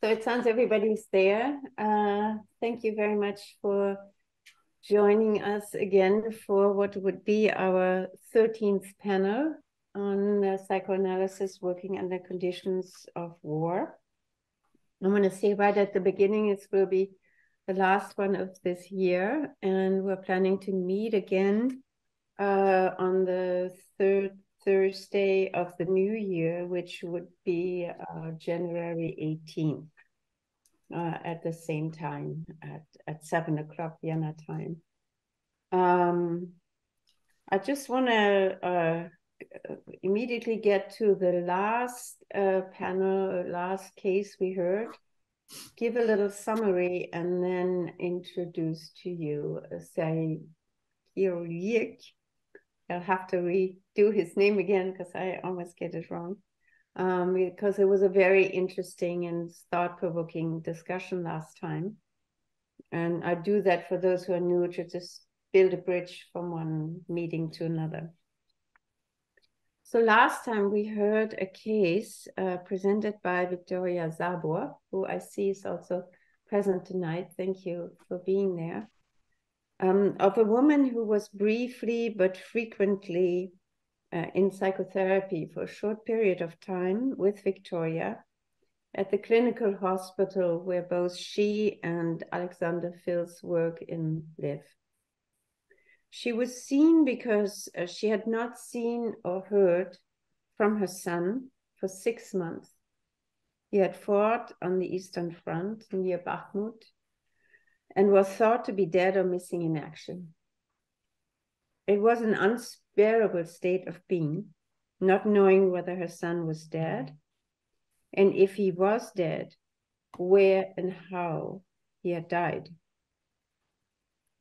So it sounds everybody's there. Thank you very much for joining us again for what would be our 13th panel on psychoanalysis working under conditions of war. I'm going to say right at the beginning, it will be the last one of this year, and we're planning to meet again on the third Thursday of the new year, which would be January 18th at the same time at 7 o'clock Vienna time. I just want to immediately get to the last panel, last case we heard, give a little summary, and then introduce to you Psychiatry. I'll have to redo his name again because I almost get it wrong. Because it was a very interesting and thought-provoking discussion last time. And I do that for those who are new to just build a bridge from one meeting to another. So last time we heard a case presented by Victoria Zabor, who I see is also present tonight. Thank you for being there. Of a woman who was briefly but frequently in psychotherapy for a short period of time with Victoria at the clinical hospital where both she and Oleksandr Filts work in Lviv. She was seen because she had not seen or heard from her son for 6 months. He had fought on the Eastern Front near Bakhmut and was thought to be dead or missing in action. It was an unbearable state of being, not knowing whether her son was dead, and if he was dead, where and how he had died.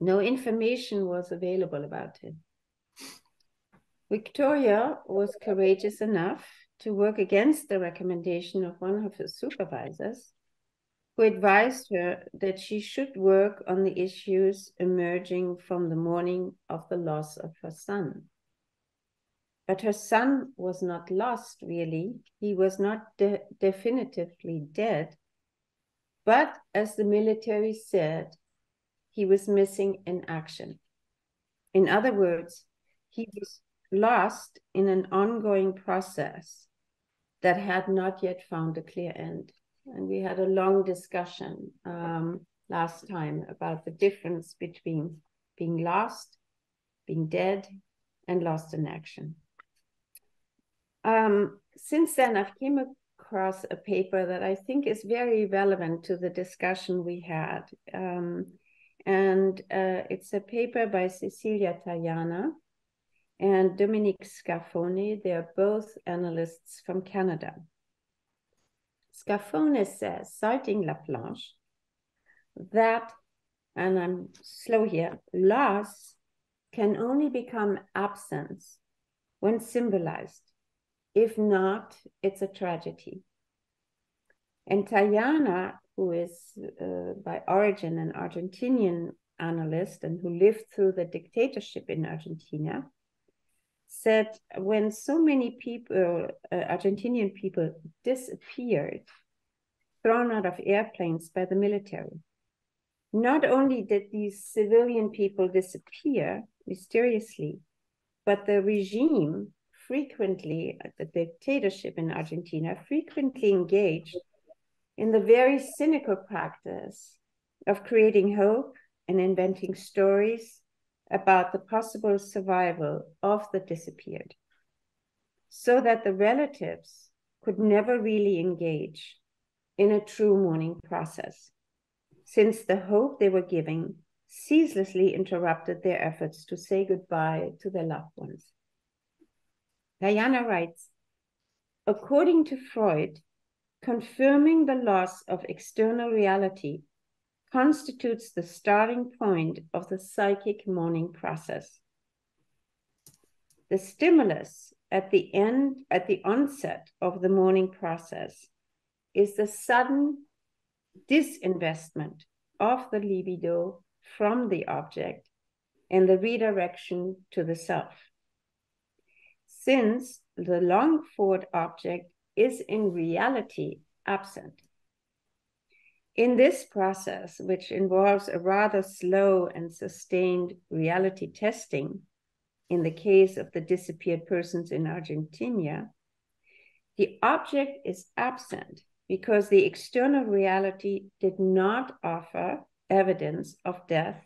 No information was available about him. Victoria was courageous enough to work against the recommendation of one of her supervisors, who advised her that she should work on the issues emerging from the mourning of the loss of her son. But her son was not lost, really. He was not definitively dead. But as the military said, he was missing in action. In other words, he was lost in an ongoing process that had not yet found a clear end. And we had a long discussion last time about the difference between being lost, being dead, and lost in action. Since then, I've came across a paper that I think is very relevant to the discussion we had. It's a paper by Cecilia Tajana and Dominique Scarfone. They are both analysts from Canada. Scarfone says, citing Laplanche, that, and I'm slow here, loss can only become absence when symbolized. If not, it's a tragedy. And Tajana, who is by origin an Argentinian analyst and who lived through the dictatorship in Argentina, said when so many people, Argentinian people, disappeared, thrown out of airplanes by the military, not only did these civilian people disappear mysteriously, but the regime frequently, the dictatorship in Argentina, frequently engaged in the very cynical practice of creating hope and inventing stories about the possible survival of the disappeared, so that the relatives could never really engage in a true mourning process, since the hope they were giving ceaselessly interrupted their efforts to say goodbye to their loved ones. Diana writes, according to Freud, confirming the loss of external reality constitutes the starting point of the psychic mourning process. The stimulus at the onset of the mourning process is the sudden disinvestment of the libido from the object and the redirection to the self. Since the longed-for object is in reality absent, In this process, which involves a rather slow and sustained reality testing, in the case of the disappeared persons in Argentina, the object is absent because the external reality did not offer evidence of death,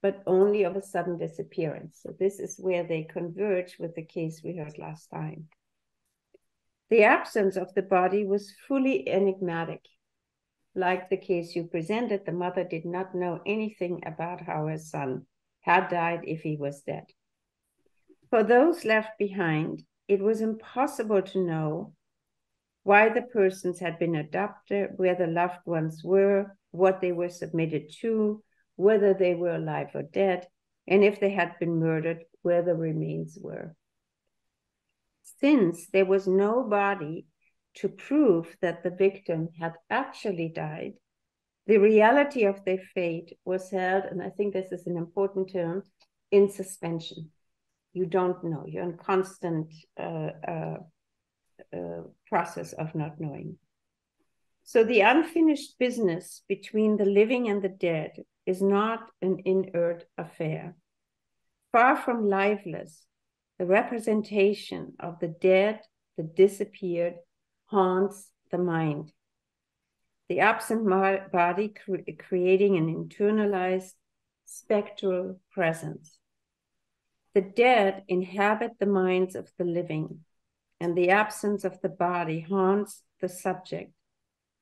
but only of a sudden disappearance. So this is where they converge with the case we heard last time. The absence of the body was fully enigmatic. Like the case you presented, the mother did not know anything about how her son had died if he was dead. For those left behind, it was impossible to know why the persons had been adopted, where the loved ones were, what they were submitted to, whether they were alive or dead, and if they had been murdered, where the remains were. Since there was no body to prove that the victim had actually died, the reality of their fate was held, and I think this is an important term, in suspension. You don't know. You're in constant process of not knowing. So the unfinished business between the living and the dead is not an inert affair. Far from lifeless, the representation of the dead, the disappeared, haunts the mind. The absent body creating an internalized spectral presence. The dead inhabit the minds of the living, and the absence of the body haunts the subject,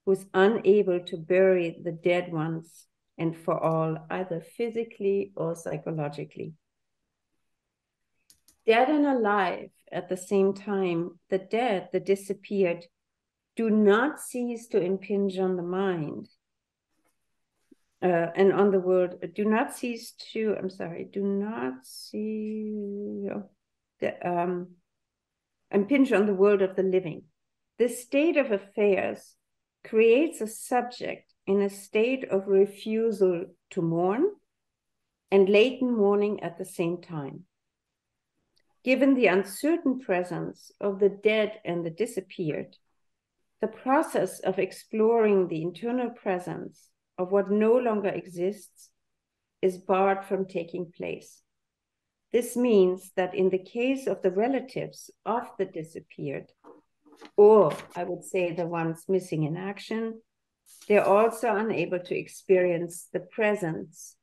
who is unable to bury the dead ones and for all, either physically or psychologically. Dead and alive at the same time, the dead, the disappeared, do not cease to impinge on the mind and on the world, do not cease to impinge on the world of the living. This state of affairs creates a subject in a state of refusal to mourn and latent mourning at the same time. Given the uncertain presence of the dead and the disappeared, the process of exploring the internal presence of what no longer exists is barred from taking place. This means that in the case of the relatives of the disappeared, or I would say the ones missing in action, they're also unable to experience the presence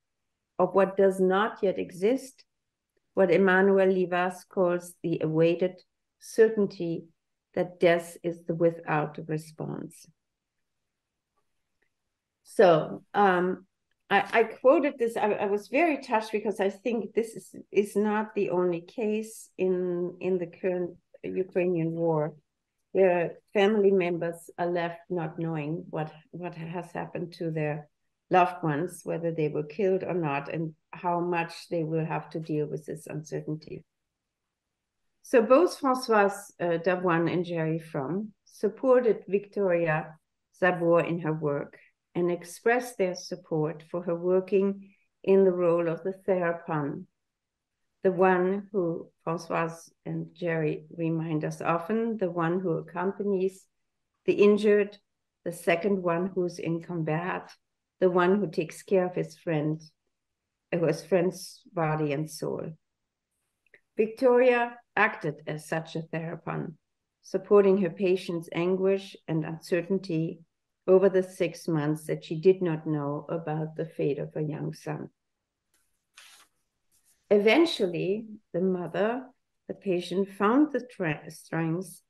of what does not yet exist, what Emmanuel Livas calls the awaited certainty that death is the without response. So I quoted this, I was very touched because I think this is not the only case in the current Ukrainian war, where family members are left not knowing what has happened to their loved ones, whether they were killed or not, and how much they will have to deal with this uncertainty. So both Françoise Davoine and Gerard Fromm supported Victoria Szabó in her work and expressed their support for her working in the role of the therapon, the one who Françoise and Gerard remind us often, the one who accompanies the injured, the second one who's in combat, the one who takes care of his friend's body and soul. Victoria acted as such a therapon, supporting her patient's anguish and uncertainty over the 6 months that she did not know about the fate of her young son. Eventually, the mother, the patient, found the strength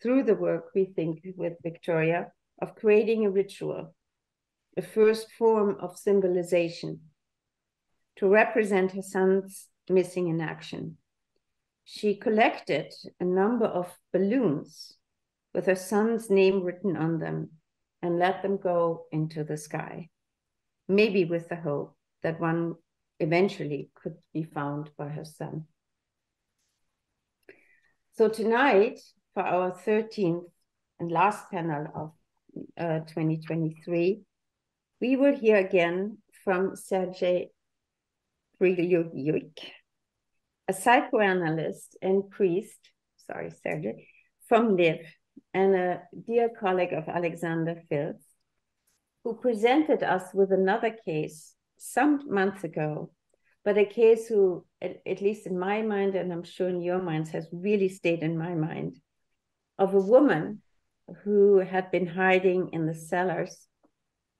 through the work, we think, with Victoria, of creating a ritual, a first form of symbolization, to represent her son's missing in action. She collected a number of balloons with her son's name written on them and let them go into the sky, maybe with the hope that one eventually could be found by her son. So tonight, for our 13th and last panel of 2023, we will hear again from Sergei Prilyuk, a psychoanalyst and priest, Sergei, from Lviv, and a dear colleague of Oleksandr Filts, who presented us with another case some months ago, but a case who, at least in my mind, and I'm sure in your minds, has really stayed in my mind, of a woman who had been hiding in the cellars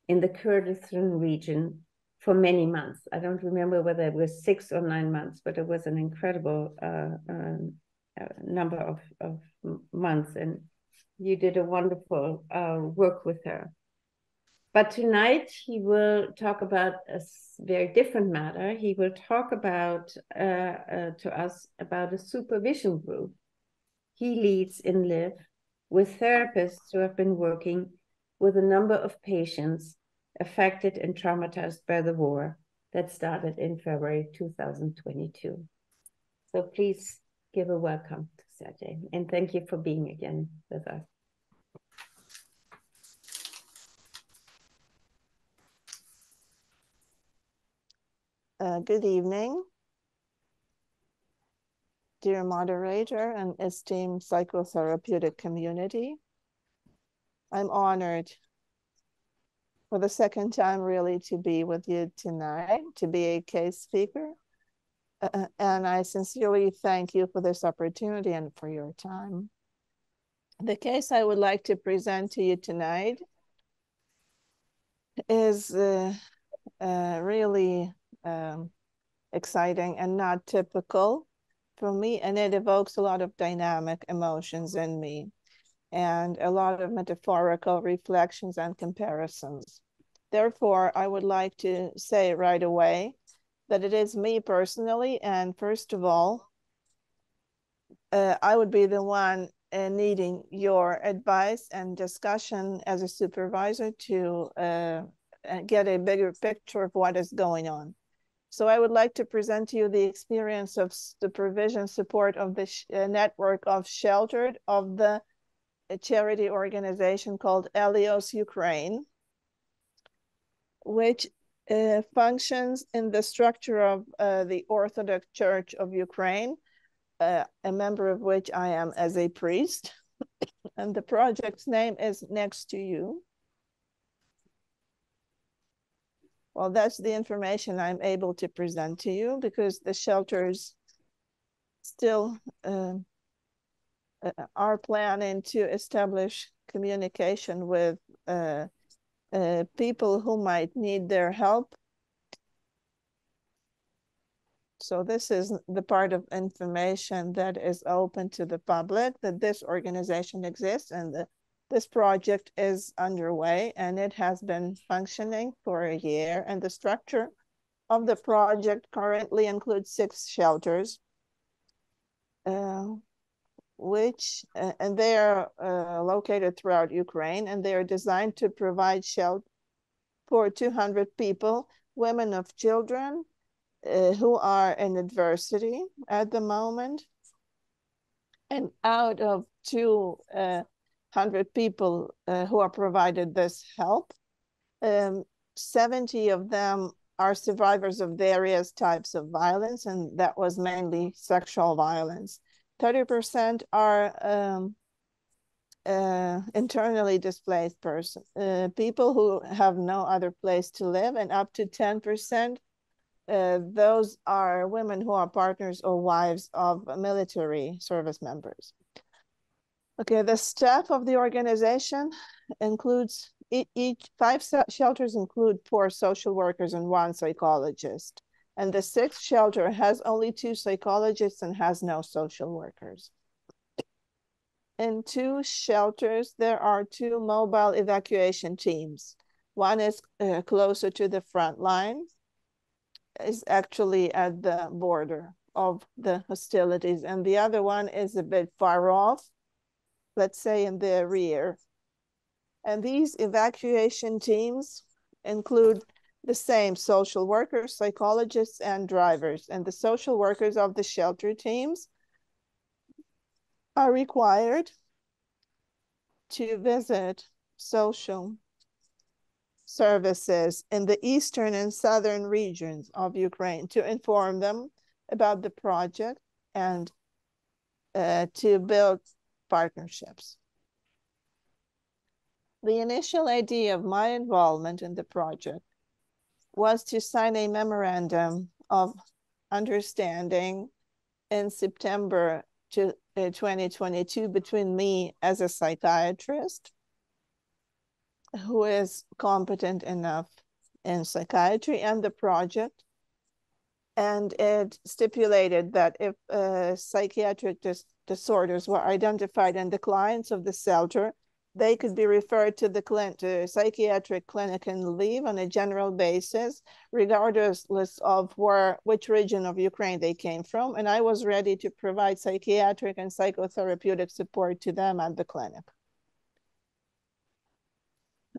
in the Kurdistan region for many months. I don't remember whether it was 6 or 9 months, but it was an incredible number of months, and you did a wonderful work with her. But tonight he will talk about a very different matter. He will talk about to us about a supervision group he leads in Lviv with therapists who have been working with a number of patients affected and traumatized by the war that started in February 2022. So please give a welcome to Sergey, and thank you for being again with us. Good evening, dear moderator and esteemed psychotherapeutic community. I'm honored for the second time really to be with you tonight, to be a case speaker. And I sincerely thank you for this opportunity and for your time. The case I would like to present to you tonight is really exciting and not typical for me, and it evokes a lot of dynamic emotions in me and a lot of metaphorical reflections and comparisons. Therefore, I would like to say right away that it is me personally, and first of all, I would be the one needing your advice and discussion as a supervisor to get a bigger picture of what is going on. So I would like to present to you the experience of the provision support of the network of sheltered of the charity organization called Helios Ukraine, which functions in the structure of the Orthodox Church of Ukraine, a member of which I am as a priest. And the project's name is Next to You. Well, that's the information I'm able to present to you because the shelters still are planning to establish communication with people who might need their help. So this is the part of information that is open to the public, that this organization exists and this project is underway, and it has been functioning for a year. And the structure of the project currently includes 6 shelters, and they are located throughout Ukraine, and they are designed to provide shelter for 200 people, women of children who are in adversity at the moment. And out of 200 people who are provided this help, 70 of them are survivors of various types of violence, and that was mainly sexual violence. 30% are internally displaced persons, people who have no other place to live, and up to 10%, those are women who are partners or wives of military service members. Okay, the staff of the organization includes, each 5 shelters include 4 social workers and 1 psychologist. And the 6th shelter has only 2 psychologists and has no social workers. In 2 shelters, there are 2 mobile evacuation teams. One is closer to the front line, is actually at the border of the hostilities, and the other one is a bit far off, let's say in the rear. And these evacuation teams include the same social workers, psychologists, and drivers. And the social workers of the shelter teams are required to visit social services in the eastern and southern regions of Ukraine to inform them about the project and to build partnerships. The initial idea of my involvement in the project was to sign a memorandum of understanding in September 2022 between me as a psychiatrist who is competent enough in psychiatry and the project. And it stipulated that if psychiatric disorders were identified in the clients of the shelter, they could be referred to the psychiatric clinic in Lviv on a general basis, regardless of which region of Ukraine they came from. And I was ready to provide psychiatric and psychotherapeutic support to them at the clinic.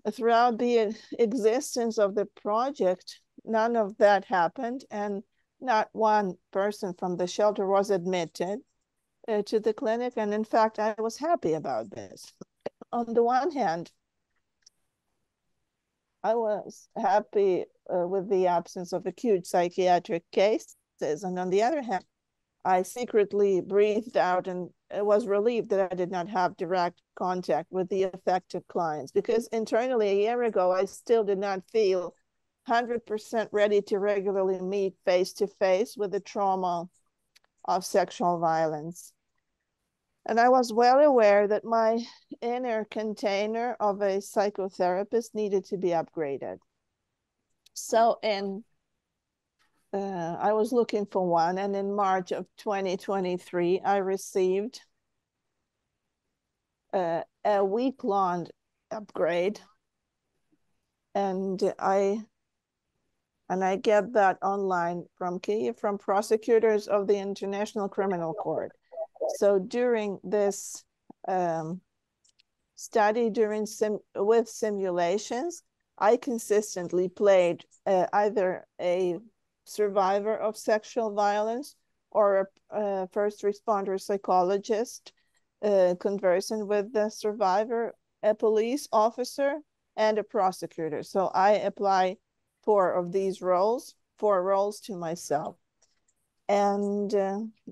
Throughout the existence of the project, none of that happened, and not one person from the shelter was admitted to the clinic. And in fact, I was happy about this. On the one hand, I was happy with the absence of acute psychiatric cases. And on the other hand, I secretly breathed out and was relieved that I did not have direct contact with the affected clients, because internally a year ago, I still did not feel 100% ready to regularly meet face-to-face with the trauma of sexual violence. And I was well aware that my inner container of a psychotherapist needed to be upgraded. So I was looking for one, and in March of 2023, I received a week-long upgrade, and I get that online from Kyiv, from prosecutors of the International Criminal Court. So during this study, with simulations, I consistently played either a survivor of sexual violence or a first responder psychologist conversing with the survivor, a police officer, and a prosecutor. So I apply 4 roles to myself. And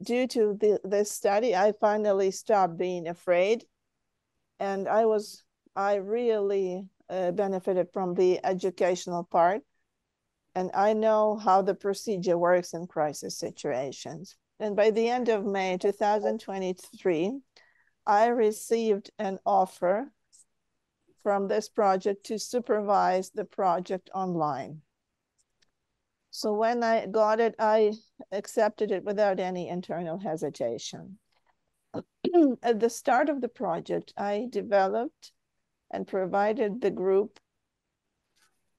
due to this study, I finally stopped being afraid. And I really benefited from the educational part. And I know how the procedure works in crisis situations. And by the end of May 2023, I received an offer from this project to supervise the project online. So when I got it, I accepted it without any internal hesitation. At the start of the project, I developed and provided the group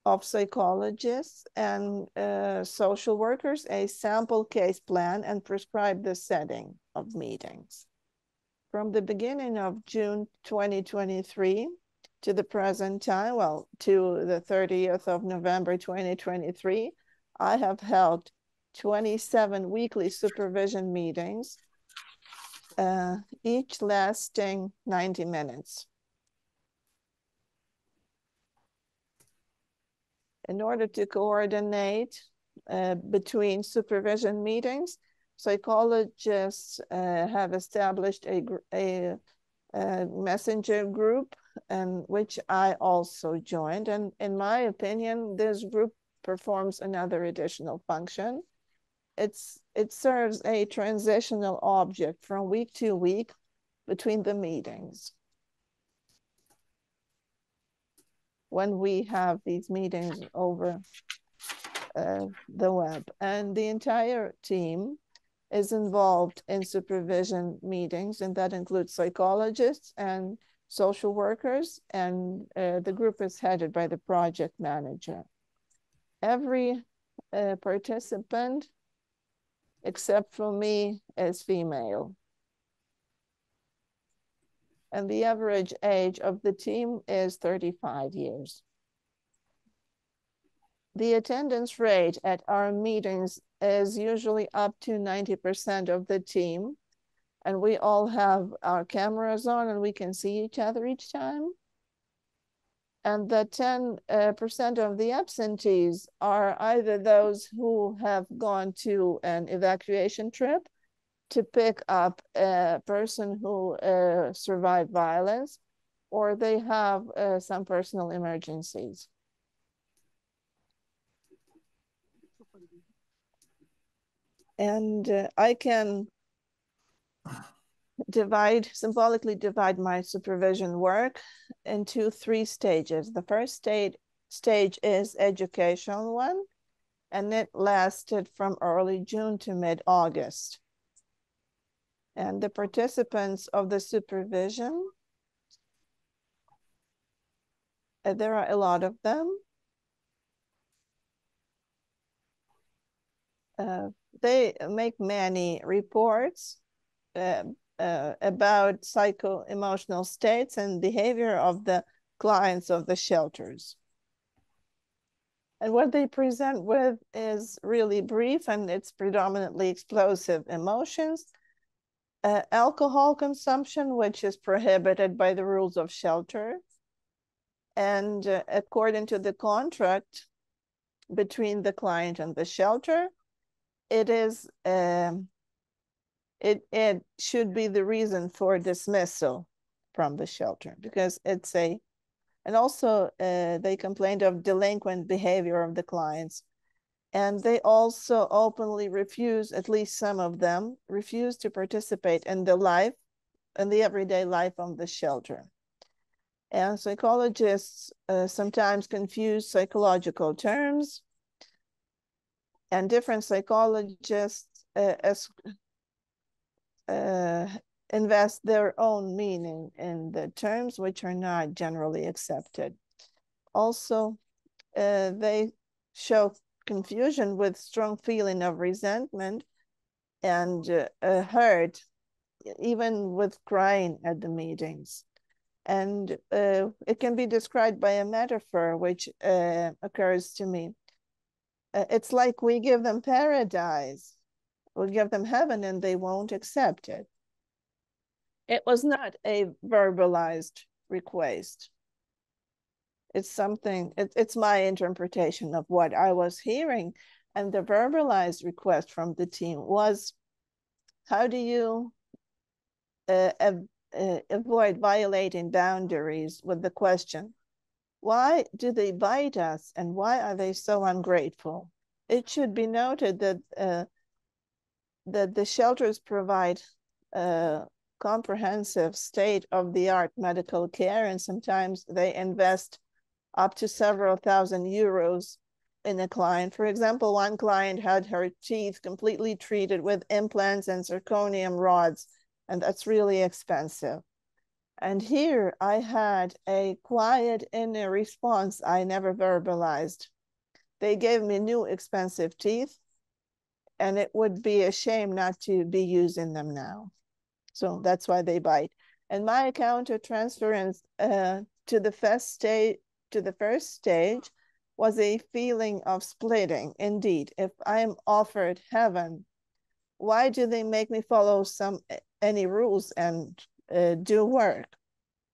of psychologists and social workers a sample case plan and prescribed the setting of meetings. From the beginning of June 2023 to the present time, well, to the 30th of November 2023, I have held 27 weekly supervision meetings, each lasting 90 minutes. In order to coordinate between supervision meetings, psychologists have established a messenger group, and which I also joined. And in my opinion, this group performs another additional function. It serves a transitional object from week to week between the meetings. When we have these meetings over the web, and the entire team is involved in supervision meetings, and that includes psychologists and social workers, and the group is headed by the project manager. Every participant, except for me, is female. And the average age of the team is 35 years. The attendance rate at our meetings is usually up to 90% of the team. And we all have our cameras on and we can see each other each time. And the 10% of the absentees are either those who have gone to an evacuation trip to pick up a person who survived violence, or they have some personal emergencies. And I can symbolically divide my supervision work into 3 stages. The first stage is educational one, and it lasted from early June to mid-August. And the participants of the supervision, there are a lot of them. They make many reports about psycho-emotional states and behavior of the clients of the shelters. And what they present with is really brief, and it's predominantly explosive emotions, alcohol consumption, which is prohibited by the rules of shelter. And according to the contract between the client and the shelter, it is it should be the reason for dismissal from the shelter, because it's and also they complained of delinquent behavior of the clients. And they also openly refuse, at least some of them, refuse to participate in the everyday life of the shelter. And psychologists sometimes confuse psychological terms, and different psychologists invest their own meaning in the terms which are not generally accepted. Also, they show confusion with strong feeling of resentment and hurt, even with crying at the meetings. And it can be described by a metaphor which occurs to me. It's like we give them paradise, we give them heaven, and they won't accept it. It was not a verbalized request. It's something, it's my interpretation of what I was hearing. And the verbalized request from the team was, how do you avoid violating boundaries with the question, why do they bite us and why are they so ungrateful? It should be noted that the shelters provide comprehensive state-of-the-art medical care, and sometimes they invest up to several thousand euros in a client. For example, one client had her teeth completely treated with implants and zirconium rods, and that's really expensive. And here I had a quiet inner response I never verbalized. They gave me new expensive teeth, and it would be a shame not to be using them now. So that's why they bite. And my counter-transference to the first stage was a feeling of splitting. Indeed, if I'm offered heaven, why do they make me follow any rules and do work?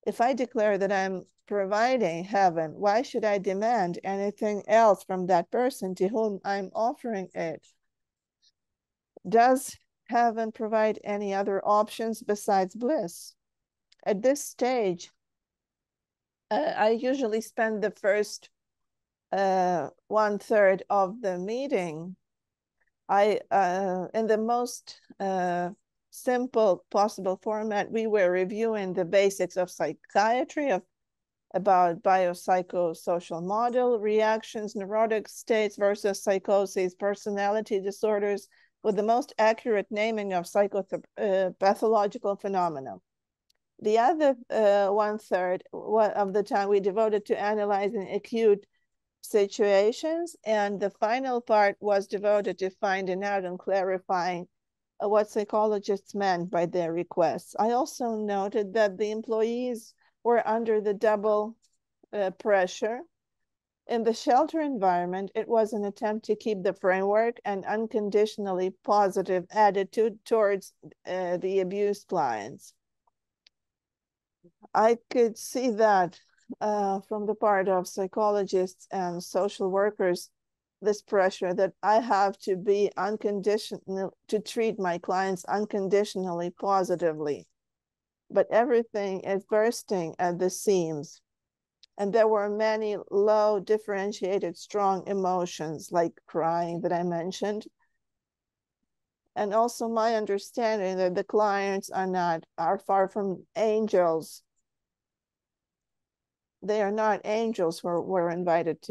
If I declare that I'm providing heaven, why should I demand anything else from that person to whom I'm offering it? Does heaven provide any other options besides bliss? At this stage, I usually spend the first 1/3 of the meeting in the most simple possible format. We were reviewing the basics of psychiatry, about biopsychosocial model, reactions, neurotic states versus psychoses, personality disorders, with the most accurate naming of pathological phenomena. The other 1/3 of the time we devoted to analyzing acute situations, and the final part was devoted to finding out and clarifying what psychologists meant by their requests. I also noted that the employees were under the double pressure. In the shelter environment, it was an attempt to keep the framework and unconditionally positive attitude towards the abused clients. I could see that from the part of psychologists and social workers, this pressure that I have to be unconditional, to treat my clients unconditionally positively. but everything is bursting at the seams. And there were many low, differentiated, strong emotions like crying that I mentioned. And also my understanding that the clients are far from angels. They are not angels who were invited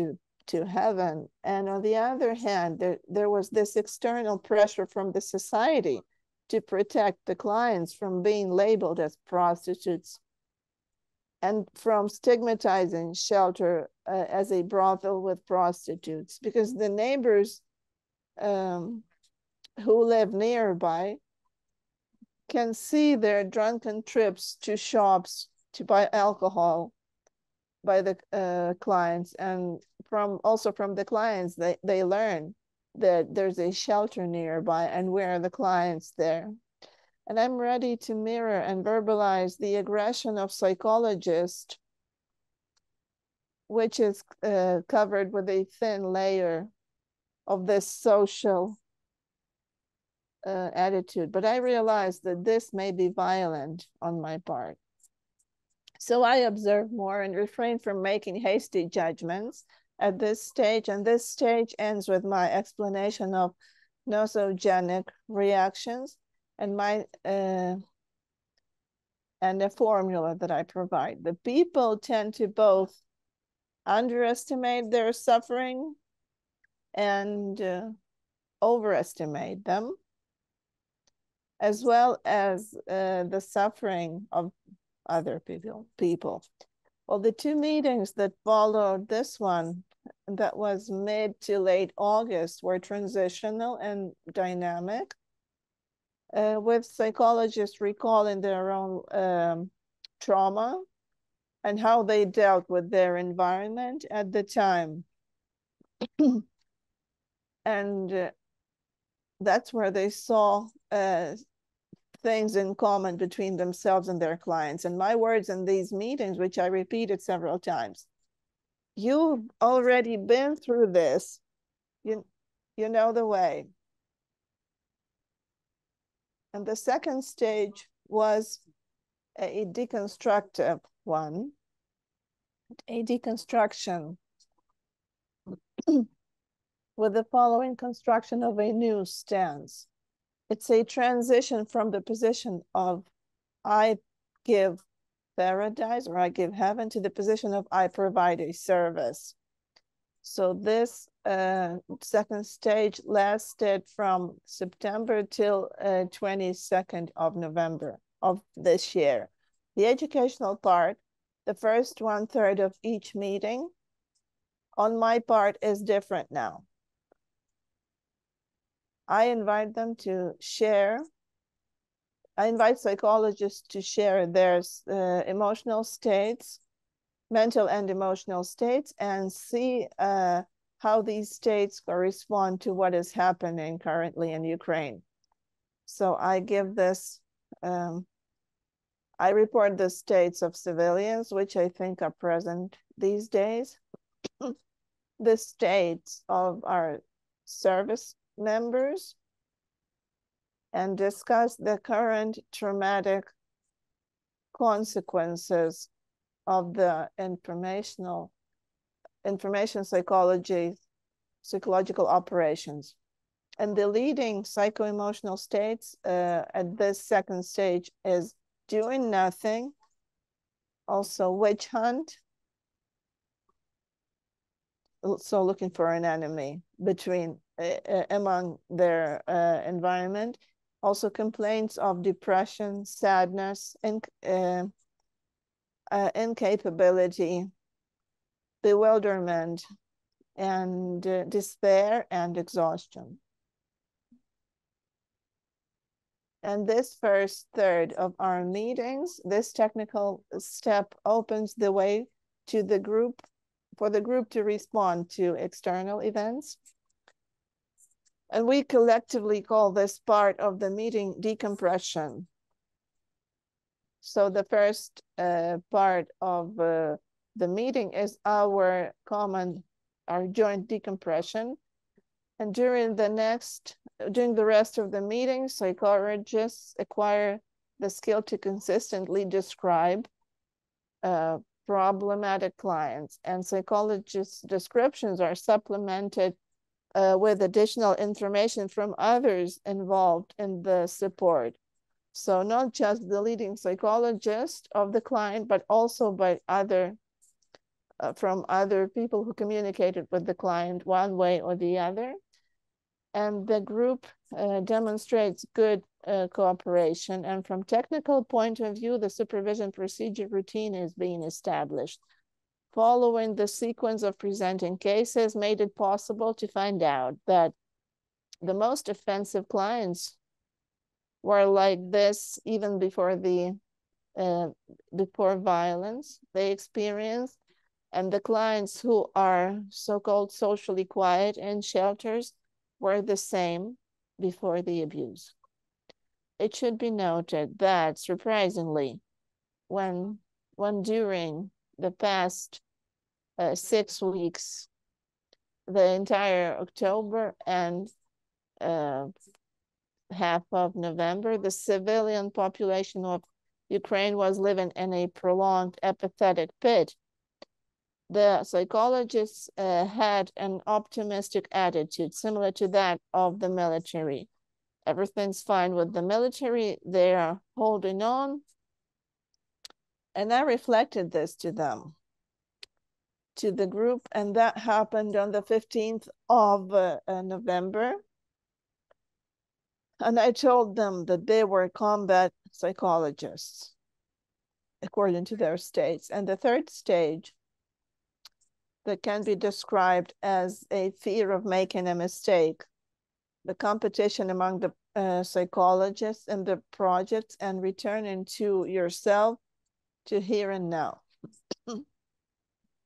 to heaven. And on the other hand, there was this external pressure from the society to protect the clients from being labeled as prostitutes and from stigmatizing shelter as a brothel with prostitutes, because the neighbors who live nearby can see their drunken trips to shops to buy alcohol by the clients, and also from the clients, they learn that there's a shelter nearby and where are the clients there. And I'm ready to mirror and verbalize the aggression of psychologists, which is covered with a thin layer of this social attitude. But I realize that this may be violent on my part. So I observe more and refrain from making hasty judgments at this stage. And this stage ends with my explanation of nosogenic reactions and and the formula that I provide. The people tend to both underestimate their suffering and overestimate them, as well as the suffering of other people. Well, the two meetings that followed this one, that was mid to late August, were transitional and dynamic, with psychologists recalling their own trauma and how they dealt with their environment at the time. And that's where they saw things in common between themselves and their clients. And my words in these meetings, which I repeated several times, you've already been through this. You know the way. And the second stage was a deconstructive one, a deconstruction with the following construction of a new stance. It's a transition from the position of I give paradise or I give heaven to the position of I provide a service. So this second stage lasted from September till 22nd of November of this year. The educational part, the first 1/3 of each meeting, on my part is different now. I invite them to share. I invite psychologists to share their emotional states, mental and emotional states, and see how these states correspond to what is happening currently in Ukraine. So I give this, I report the states of civilians, which I think are present these days, the states of our service members, and discuss the current traumatic consequences of the information psychological operations. And the leading psycho-emotional states at this second stage is doing nothing, also witch hunt, so looking for an enemy among their environment, also complaints of depression, sadness, incapability, bewilderment, and despair and exhaustion. And this first third of our meetings, this technical step opens the way to the group, for the group to respond to external events. And we collectively call this part of the meeting decompression. So the first part of the meeting is our joint decompression. And during the rest of the meeting, psychologists acquire the skill to consistently describe problematic clients, and psychologists' descriptions are supplemented with additional information from others involved in the support. So not just the leading psychologist of the client, but also by from other people who communicated with the client one way or the other. And the group demonstrates good cooperation. And from technical point of view, the supervision procedure routine is being established. Following the sequence of presenting cases made it possible to find out that the most offensive clients were like this even before before violence they experienced, and the clients who are so-called socially quiet in shelters were the same before the abuse. It should be noted that, surprisingly, when during the past 6 weeks, the entire October and half of November, the civilian population of Ukraine was living in a prolonged apathetic pit, the psychologists had an optimistic attitude similar to that of the military. Everything's fine with the military. They are holding on. And I reflected this to them, to the group, and that happened on the 15th of November. And I told them that they were combat psychologists, according to their states. And the third stage, that can be described as a fear of making a mistake, the competition among the psychologists in the projects, and returning to yourself, to here and now.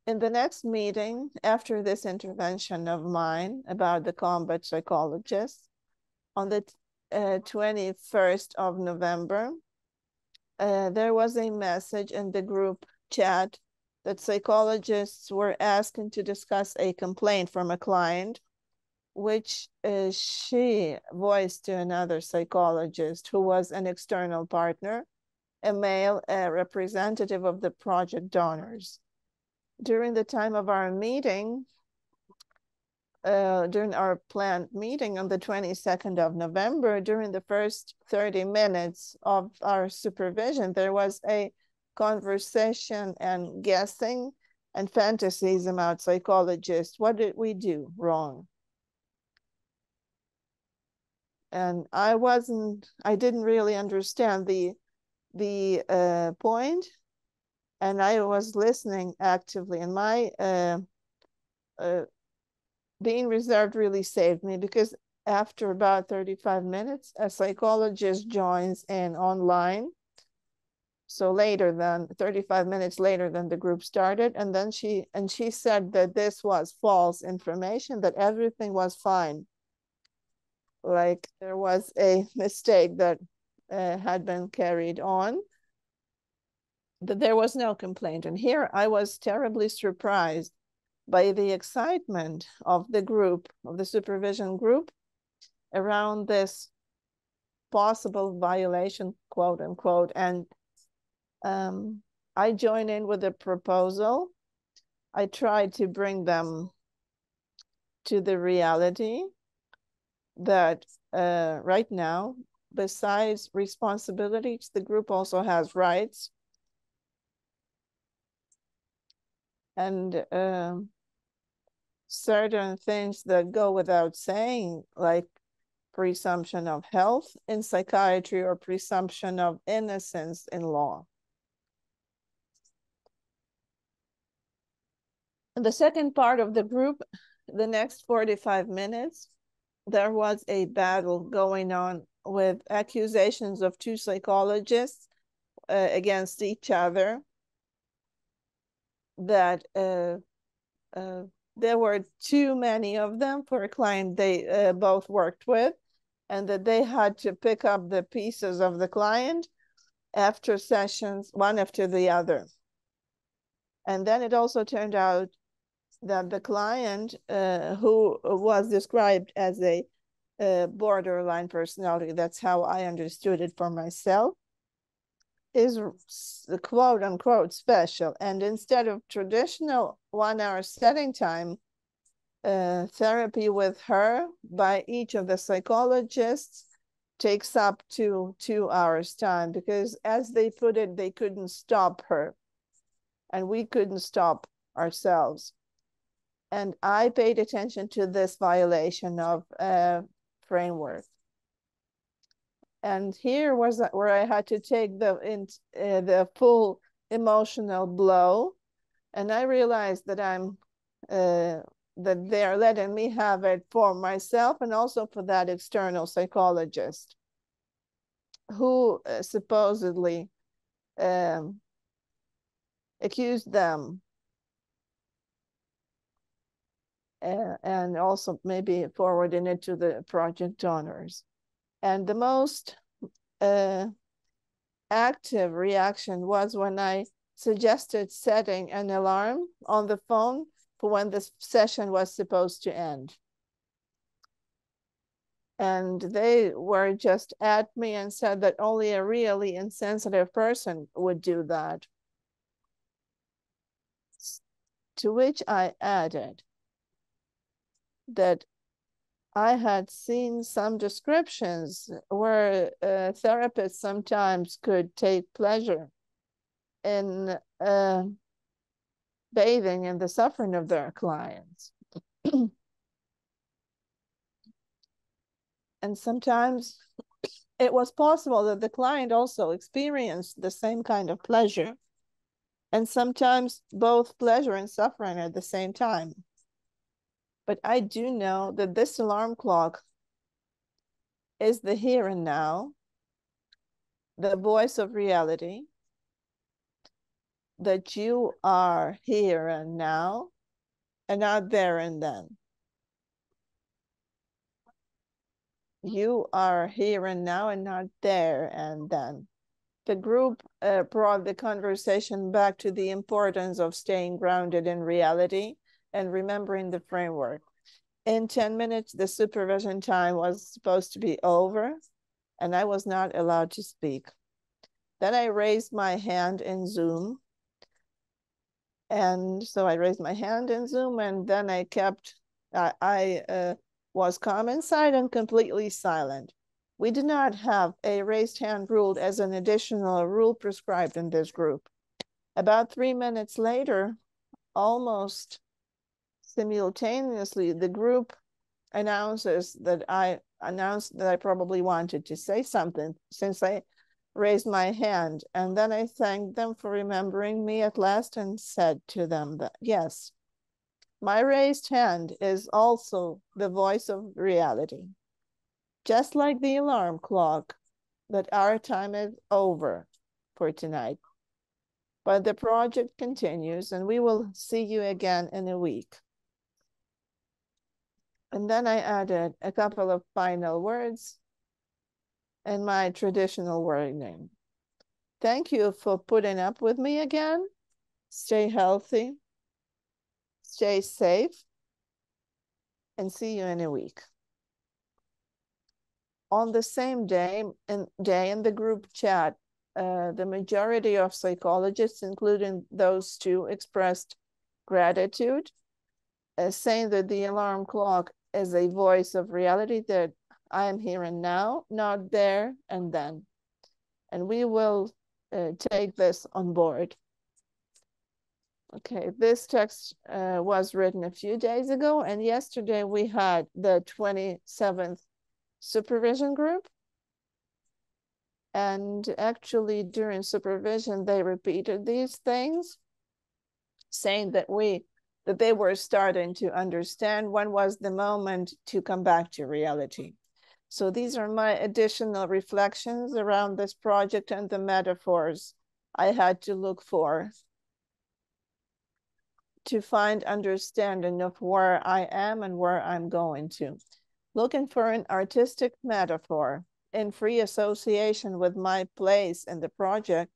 In the next meeting, after this intervention of mine about the combat psychologists, on the 21st of November, there was a message in the group chat that psychologists were asking to discuss a complaint from a client, which she voiced to another psychologist who was an external partner, a male representative of the project donors. During the time of our meeting, during our planned meeting on the 22nd of November, during the first 30 minutes of our supervision, there was a conversation and guessing and fantasies about psychologists. What did we do wrong? And I didn't really understand the point, and I was listening actively, and my being reserved really saved me, because after about 35 minutes, a psychologist joins in online. So 35 minutes later than the group started, and then she said that this was false information, that everything was fine. Like there was a mistake that had been carried on, that there was no complaint. And here I was terribly surprised by the excitement of the group, of the supervision group, around this possible violation, quote unquote. And I joined in with a proposal. I tried to bring them to the reality that right now, besides responsibilities, the group also has rights. And certain things that go without saying, like presumption of health in psychiatry or presumption of innocence in law. In the second part of the group, the next 45 minutes, there was a battle going on with accusations of two psychologists against each other, that there were too many of them for a client they both worked with, and that they had to pick up the pieces of the client after sessions, one after the other. And then it also turned out that the client who was described as a borderline personality, that's how I understood it for myself, is the quote unquote special. And instead of traditional 1 hour setting time, therapy with her by each of the psychologists takes up to 2 hours time, because as they put it, they couldn't stop her and we couldn't stop ourselves. And I paid attention to this violation of framework. And here was where I had to take the full emotional blow. And I realized that that they are letting me have it for myself and also for that external psychologist who supposedly accused them and also maybe forwarding it to the project donors. And the most active reaction was when I suggested setting an alarm on the phone for when this session was supposed to end. And they were just at me and said that only a really insensitive person would do that. To which I added that I had seen some descriptions where therapists sometimes could take pleasure in bathing in the suffering of their clients. And sometimes it was possible that the client also experienced the same kind of pleasure. And sometimes both pleasure and suffering at the same time. But I do know that this alarm clock is the here and now, the voice of reality, that you are here and now and not there and then. You are here and now and not there and then. The group brought the conversation back to the importance of staying grounded in reality and remembering the framework. In 10 minutes, the supervision time was supposed to be over, and I was not allowed to speak. Then I raised my hand in Zoom. And so I raised my hand in Zoom, and then I was calm inside and completely silent. We did not have a raised hand rule as an additional rule prescribed in this group. About 3 minutes later, almost simultaneously, the group announced that I probably wanted to say something since I raised my hand. And then I thanked them for remembering me at last and said to them that, yes, my raised hand is also the voice of reality. Just like the alarm clock, that our time is over for tonight. But the project continues, and we will see you again in a week. And then I added a couple of final words in my traditional wording. Thank you for putting up with me again. Stay healthy, stay safe, and see you in a week. On the same day in the group chat, the majority of psychologists, including those two, expressed gratitude, saying that the alarm clock is a voice of reality, that I am here and now, not there and then. And we will take this on board. Okay, this text was written a few days ago, and yesterday we had the 27th supervision group. And actually during supervision, they repeated these things, saying that they were starting to understand when was the moment to come back to reality. So these are my additional reflections around this project and the metaphors I had to look for to find understanding of where I am and where I'm going to. Looking for an artistic metaphor in free association with my place in the project.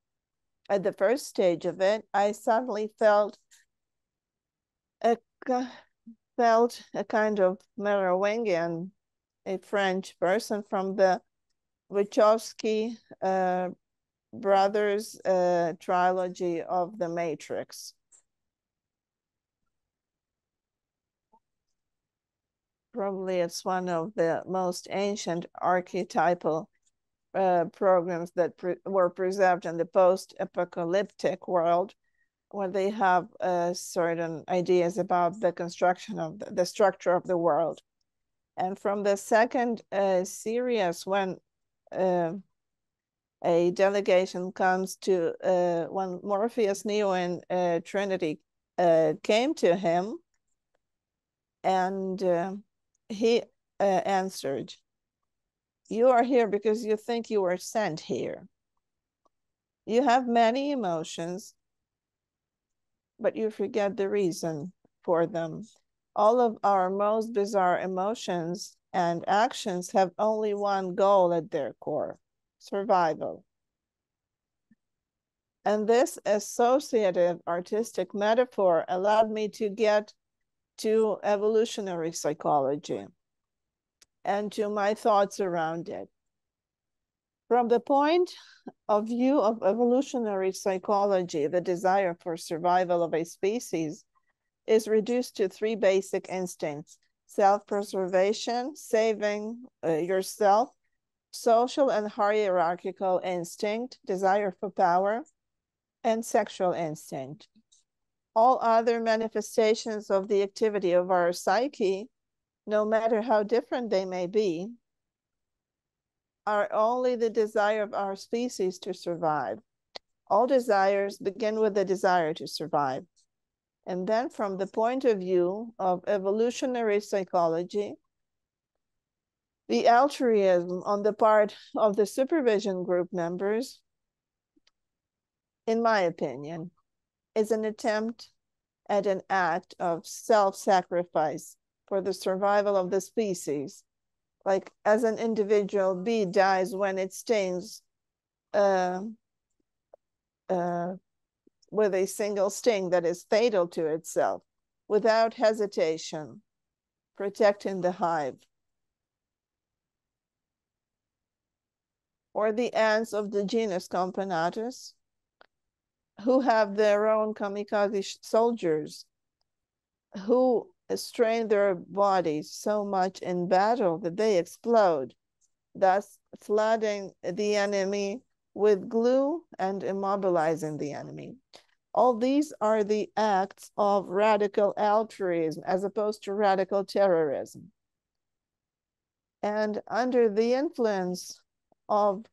At the first stage of it, I suddenly felt a kind of Merovingian, a French person from the Wachowski brothers' trilogy of the Matrix. Probably it's one of the most ancient archetypal programs that were preserved in the post-apocalyptic world, where they have certain ideas about the construction of the structure of the world. And from the second series, when a delegation comes to, when Morpheus, Neo, and Trinity came to him, and he answered, "You are here because you think you were sent here. You have many emotions, but you forget the reason for them. All of our most bizarre emotions and actions have only one goal at their core: survival." And this associative artistic metaphor allowed me to get to evolutionary psychology and to my thoughts around it. From the point of view of evolutionary psychology, the desire for survival of a species is reduced to three basic instincts: self-preservation, saving yourself; social and hierarchical instinct, desire for power; and sexual instinct. All other manifestations of the activity of our psyche, no matter how different they may be, are only the desire of our species to survive. All desires begin with the desire to survive. And then from the point of view of evolutionary psychology, the altruism on the part of the supervision group members, in my opinion, is an attempt at an act of self-sacrifice for the survival of the species. Like, as an individual bee dies when it stings with a single sting that is fatal to itself, without hesitation, protecting the hive. Or the ants of the genus Camponatus, who have their own kamikaze soldiers, who strain their bodies so much in battle that they explode, thus flooding the enemy with glue and immobilizing the enemy. All these are the acts of radical altruism as opposed to radical terrorism. And under the influence of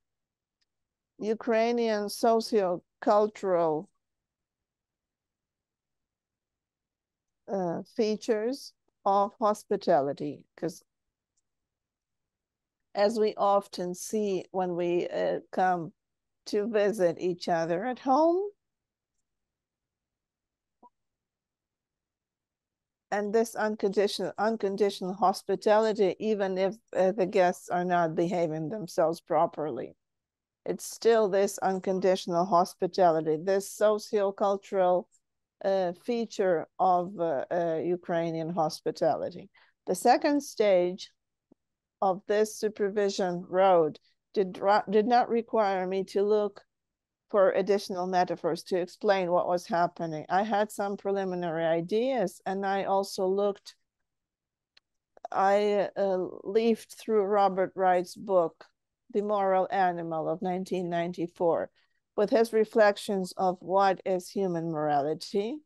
Ukrainian socio-cultural features of hospitality, because as we often see when we come to visit each other at home, and this unconditional hospitality, even if the guests are not behaving themselves properly, it's still this unconditional hospitality, this socio-cultural feature of Ukrainian hospitality. The second stage of this supervision road did not require me to look for additional metaphors to explain what was happening. I had some preliminary ideas, and I also looked, I leafed through Robert Wright's book, The Moral Animal of 1994, with his reflections of what is human morality.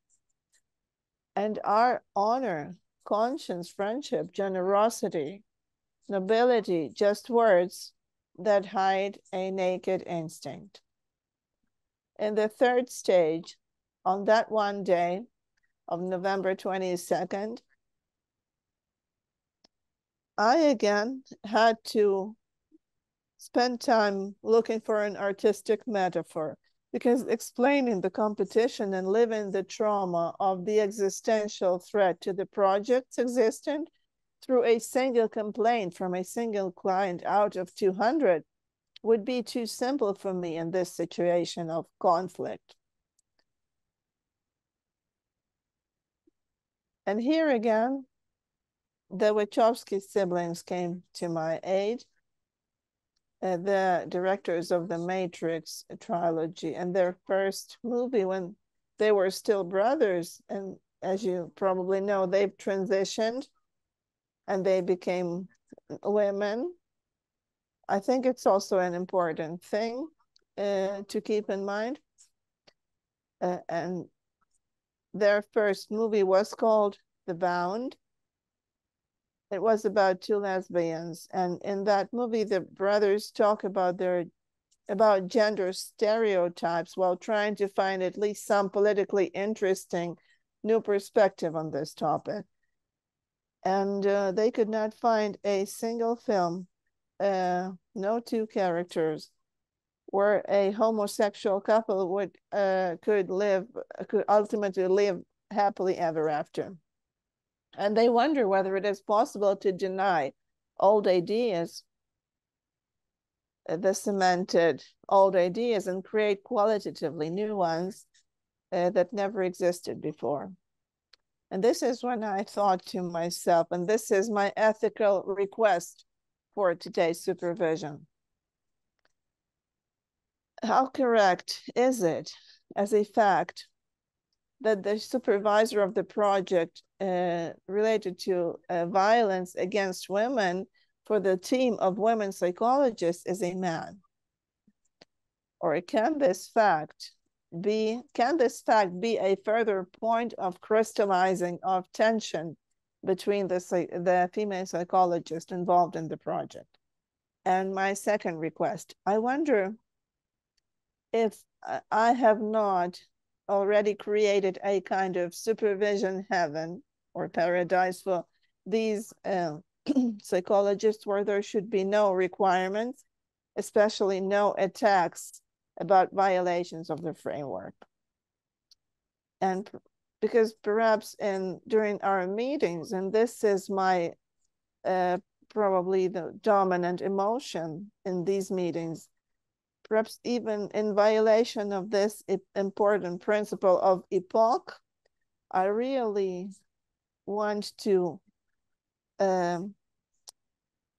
And our honor, conscience, friendship, generosity, nobility, just words that hide a naked instinct. In the third stage, on that one day of November 22nd, I again had to spend time looking for an artistic metaphor, because explaining the competition and living the trauma of the existential threat to the project's existence through a single complaint from a single client out of 200 would be too simple for me in this situation of conflict. And here again, the Wachowski siblings came to my aid. the directors of the Matrix trilogy, and their first movie when they were still brothers. And as you probably know, they've transitioned and they became women. I think it's also an important thing to keep in mind. And their first movie was called The Bound. It was about two lesbians, and in that movie, the brothers talk about gender stereotypes while trying to find at least some politically interesting new perspective on this topic. And they could not find a single film, no two characters, where a homosexual couple could ultimately live happily ever after. And they wonder whether it is possible to deny old ideas, the cemented old ideas, and create qualitatively new ones that never existed before. And this is when I thought to myself, and this is my ethical request for today's supervision. How correct is it, as a fact, that the supervisor of the project related to violence against women for the team of women psychologists is a man? Or can this fact be a further point of crystallizing of tension between the female psychologists involved in the project? And my second request, I wonder if I have not already created a kind of supervision heaven or paradise for these psychologists, where there should be no requirements, especially no attacks about violations of the framework. And because perhaps during our meetings, and this is my probably the dominant emotion in these meetings, perhaps even in violation of this important principle of epoch, I really want to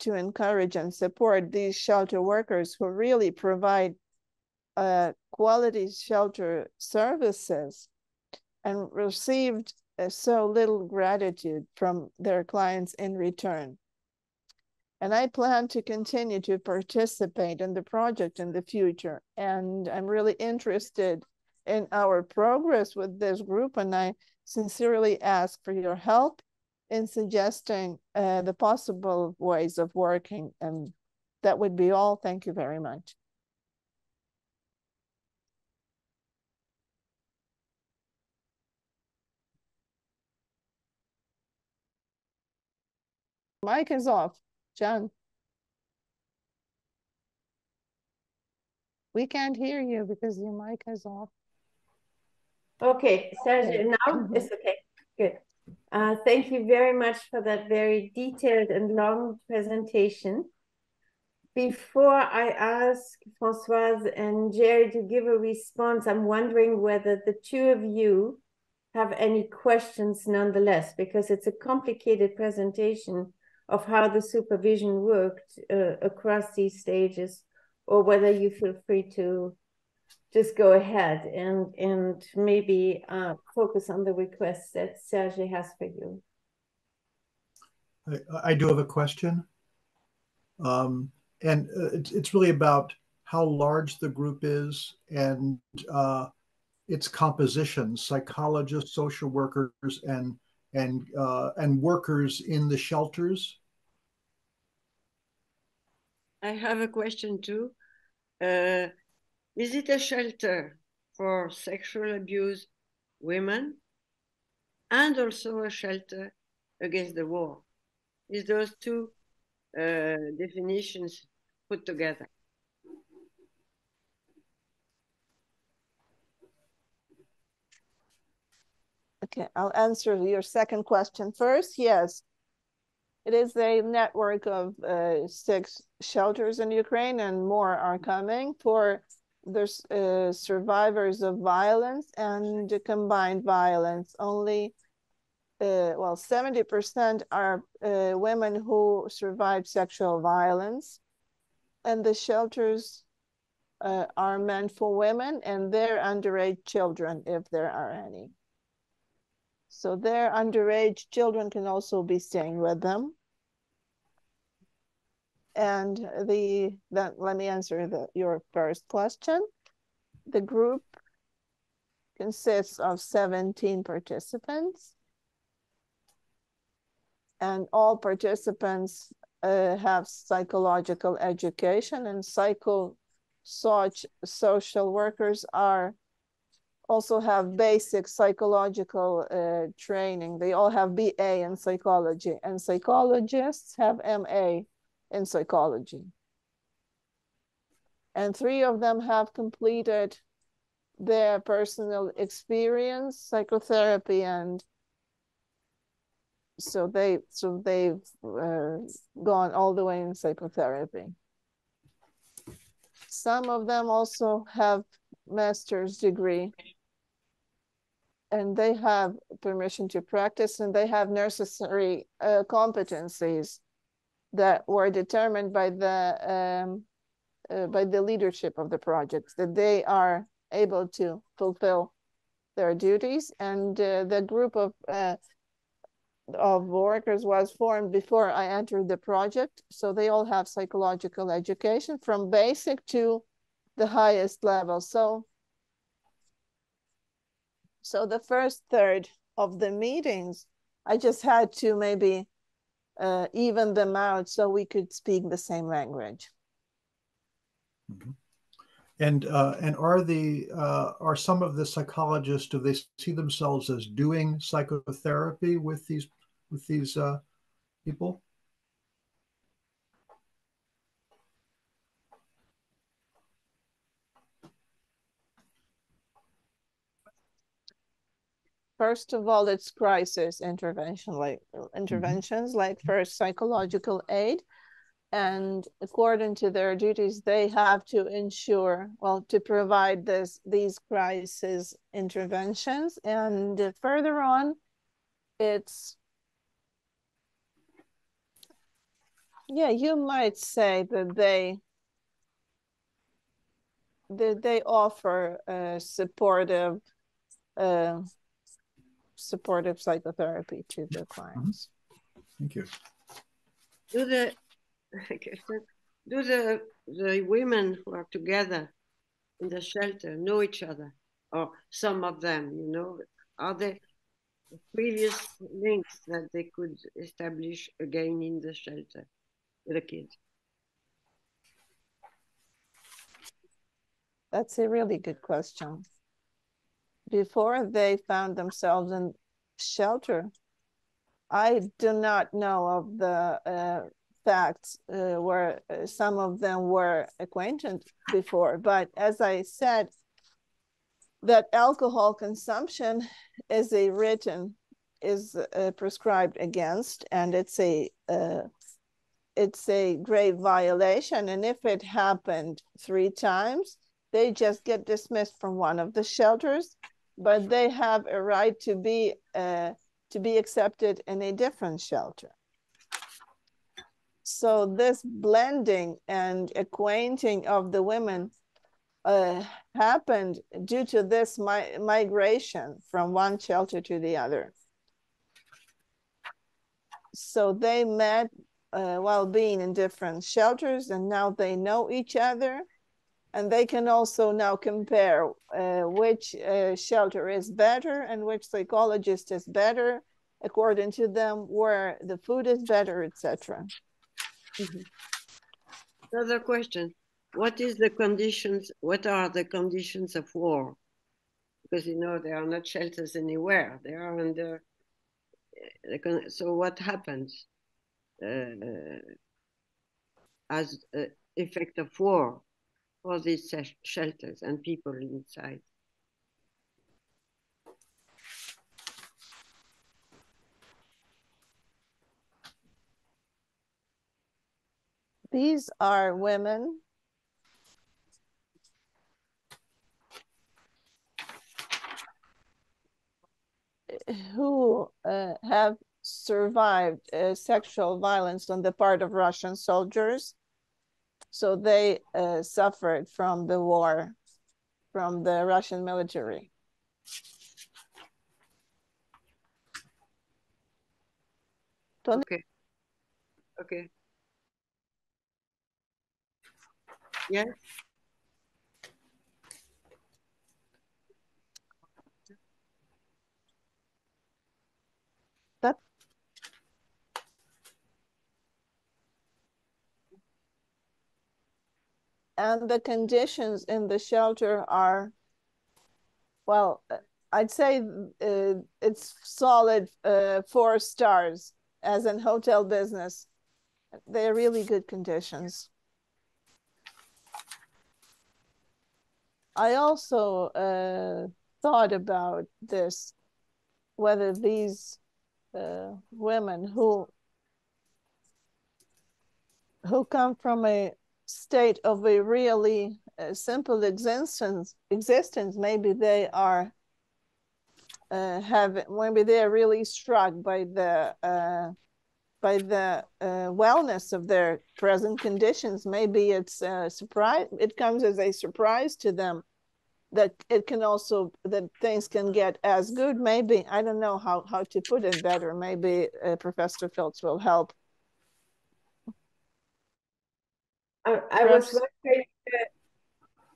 encourage and support these shelter workers who really provide quality shelter services and received so little gratitude from their clients in return. And I plan to continue to participate in the project in the future. And I'm really interested in our progress with this group. And I sincerely ask for your help in suggesting the possible ways of working. And that would be all. Thank you very much. Mic is off. Jeanne. We can't hear you because your mic is off. Okay, Sergey, now it's okay. Good. Thank you very much for that very detailed and long presentation. Before I ask Françoise and Gerard to give a response, I'm wondering whether the two of you have any questions nonetheless, because it's a complicated presentation of how the supervision worked across these stages, or whether you feel free to just go ahead and maybe focus on the requests that Sergey has for you. I do have a question. And it's really about how large the group is and its composition, psychologists, social workers, and workers in the shelters. I have a question too. Is it a shelter for sexual abused women and also a shelter against the war? Is those two definitions put together? Okay, I'll answer your second question first. Yes, it is a network of 6 shelters in Ukraine, and more are coming for the survivors of violence and combined violence. Only, 70% are women who survived sexual violence. and the shelters are meant for women and their underage children, if there are any. So their underage children can also be staying with them. And let me answer your first question. The group consists of 17 participants, and all participants have psychological education, and social workers also have basic psychological training. They all have BA in psychology, and psychologists have MA in psychology. And 3 of them have completed their personal experience, psychotherapy, and so they've gone all the way in psychotherapy. Some of them also have master's degree, and they have permission to practice, and they have necessary competencies that were determined by the leadership of the projects, that they are able to fulfill their duties. And the group of workers was formed before I entered the project. So they all have psychological education from basic to the highest level. So the first third of the meetings, I just had to maybe even them out so we could speak the same language. Mm-hmm. And are some of the psychologists, do they see themselves as doing psychotherapy with these people? First of all, it's crisis interventions, like first psychological aid. And according to their duties, they have to ensure, to provide these crisis interventions. And further on, it's, you might say that they offer supportive psychotherapy to their clients. Thank you. Do the women who are together in the shelter know each other, or some of them, are there previous links that they could establish again in the shelter with the kids? That's a really good question. Before they found themselves in shelter, I do not know of the facts where some of them were acquainted before. But as I said, that alcohol consumption is prescribed against, and it's a grave violation. And if it happened 3 times, they just get dismissed from one of the shelters, but they have a right to be accepted in a different shelter. So this blending and acquainting of the women happened due to this migration from one shelter to the other. So they met while being in different shelters, and now they know each other, and they can also now compare which shelter is better and which psychologist is better, according to them, where the food is better, etc. Mm-hmm. Another question: what are the conditions of war? Because there are not shelters anywhere. They are under. So what happens as an effect of war for these shelters and people inside? These are women who have survived sexual violence on the part of Russian soldiers. So they suffered from the war, from the Russian military. Okay. Okay. Yes. That and the conditions in the shelter are, well, I'd say it's solid 4 stars as in hotel business. They're really good conditions. I also thought about this, whether these women who come from a state of a really simple existence, maybe they are maybe they are really struck by the wellness of their present conditions. Maybe it's a surprise. It comes as a surprise to them that it can also, that things can get as good. Maybe, I don't know how to put it better. Maybe Professor Filts will help. I was wondering.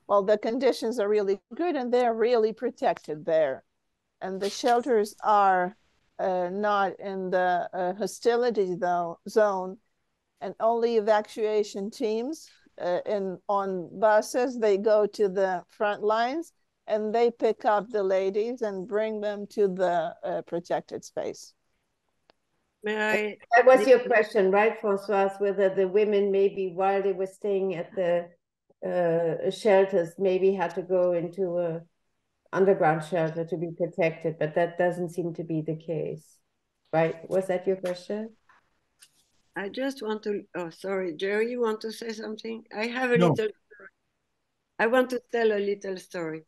Well, the conditions are really good and they're really protected there. And the shelters are not in the hostility zone, and only evacuation teams on buses, they go to the front lines and they pick up the ladies and bring them to the protected space. That was your question, right, Françoise? Whether the women maybe while they were staying at the shelters maybe had to go into a underground shelter to be protected, but that doesn't seem to be the case, right? Was that your question? I just want to, oh, sorry, Jerry, you want to say something? I have a No. little, I want to tell a little story,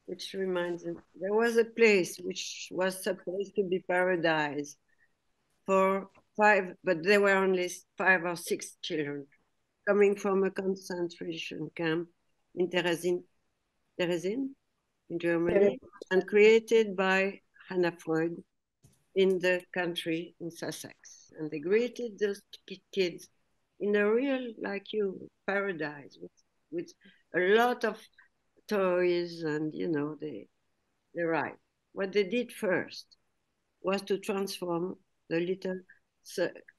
which reminds me, there was a place which was supposed to be paradise for 5, but there were only 5 or 6 children coming from a concentration camp in Terezin in Germany, and created by Hannah Freud in the country in Sussex. And they created those kids in a real, like you, paradise with a lot of toys, and you know, they arrived. What they did first was to transform the little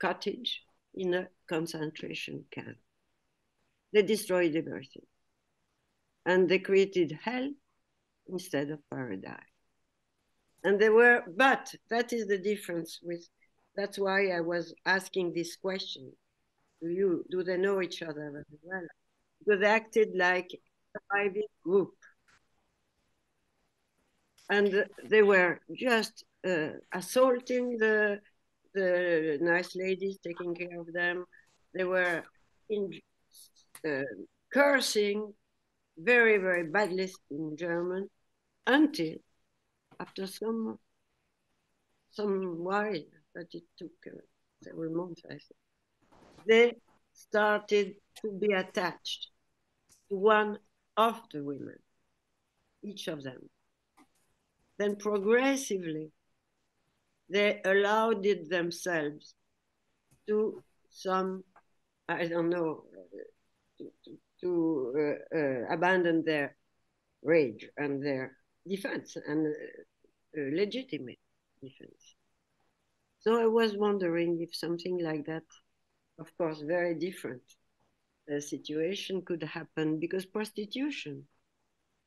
cottage in a concentration camp. They destroyed everything. And they created hell instead of paradise. And they were, but that is the difference with, that's why I was asking this question. Do they know each other very well? Because they acted like a private group. And they were just assaulting the nice ladies, taking care of them. They were cursing very, very badly in German, until after some while, but it took several months, I think, they started to be attached to one of the women, each of them. Then progressively, they allowed it themselves to some, I don't know, to abandon their rage and their defense and legitimate defense. So I was wondering if something like that, of course, very different situation could happen, because prostitution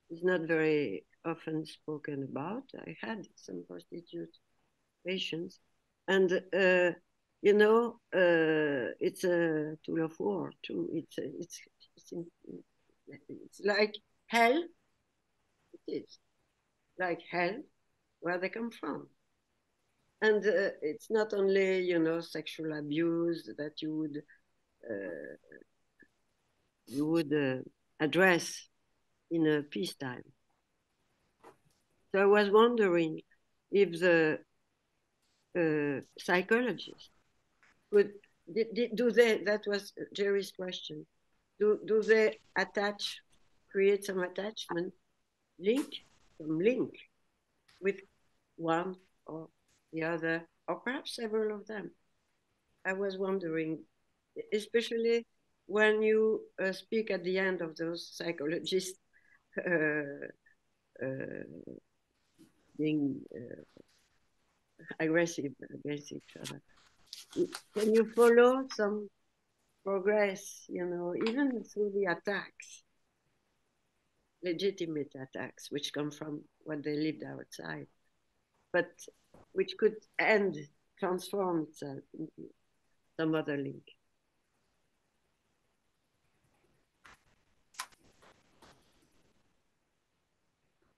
is not very often spoken about. I had some prostitute patients, and you know, it's a tool of war too. It's like hell. It is like hell where they come from. And it's not only, you know, sexual abuse that you would address in a peacetime. So I was wondering if the psychologists could do they, that was Jerry's question, Do they create some attachment some link with one or the other, or perhaps several of them? I was wondering, especially when you speak at the end of those psychologists being aggressive against each other. Can you follow some progress, even through the attacks, legitimate attacks, which come from what they lived outside, but which could transform itself into some other link?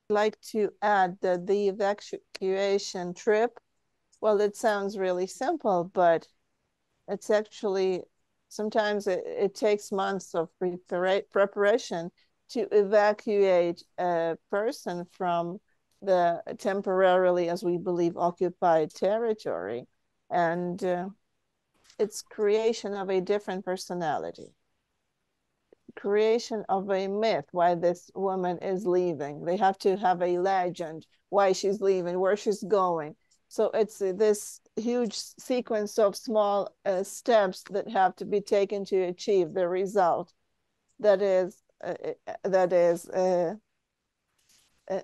I'd like to add that the evacuation trip, well, it sounds really simple, but it's actually, sometimes it takes months of preparation to evacuate a person from the temporarily, as we believe, occupied territory. And it's creation of a different personality, creation of a myth why this woman is leaving. They have to have a legend why she's leaving, where she's going. So it's this huge sequence of small steps that have to be taken to achieve the result that is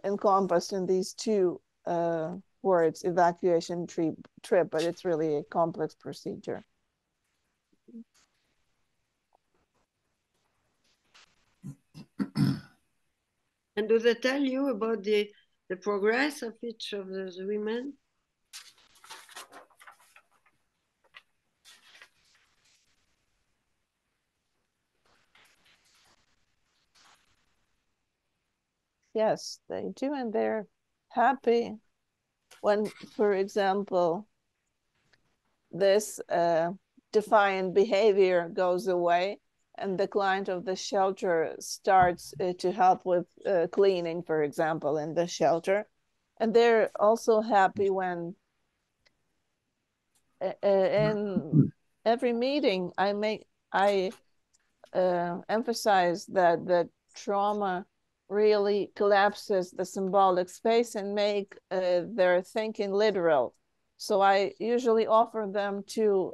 encompassed in these two words, evacuation trip, but it's really a complex procedure. And do they tell you about the progress of each of those women? Yes, they do, and they're happy when, for example, this defiant behavior goes away and the client of the shelter starts to help with cleaning, for example, in the shelter. And they're also happy when in every meeting I emphasize that the trauma really collapses the symbolic space and make their thinking literal. So I usually offer them to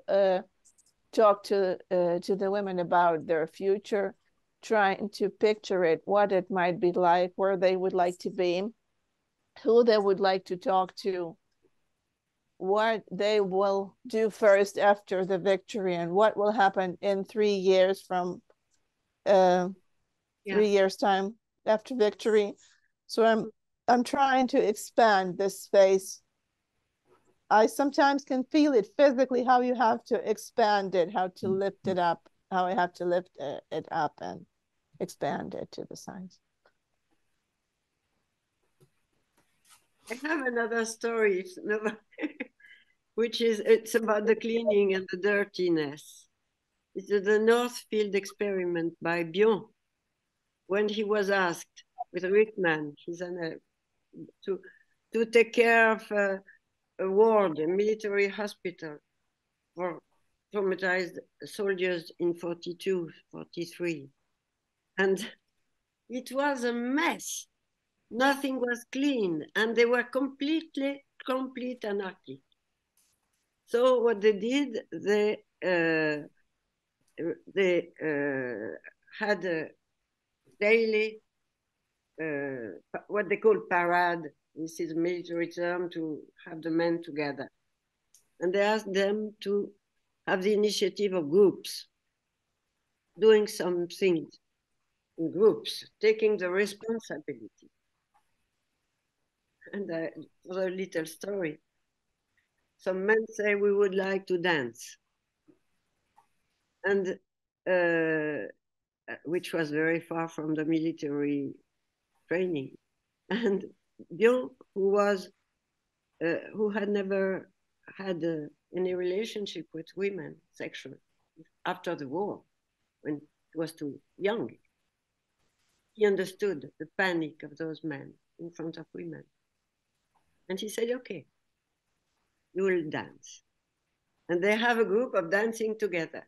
talk to the women about their future, trying to picture it, what it might be like, where they would like to be, who they would like to talk to, what they will do first after the victory, and what will happen in 3 years from 3 years time after victory. So I'm trying to expand this space. I sometimes can feel it physically, how you have to expand it, how to lift it up, how I have to lift it up and expand it to the size. I have another story, it's about the cleaning and the dirtiness. It's the Northfield experiment by Bion. When he was asked with Rickman, to take care of a ward, a military hospital for traumatized soldiers in 42, 43. And it was a mess. Nothing was clean, and they were complete anarchy. So what they did, they had a daily, what they call parade. This is a military term to have the men together. And they asked them to have the initiative of groups, doing some things in groups, taking the responsibility. And for a little story, some men say we would like to dance. And which was very far from the military training. And Bion, who had never had any relationship with women sexually after the war, when he was too young, he understood the panic of those men in front of women. And he said, okay, you will dance. And they have a group of dancing together.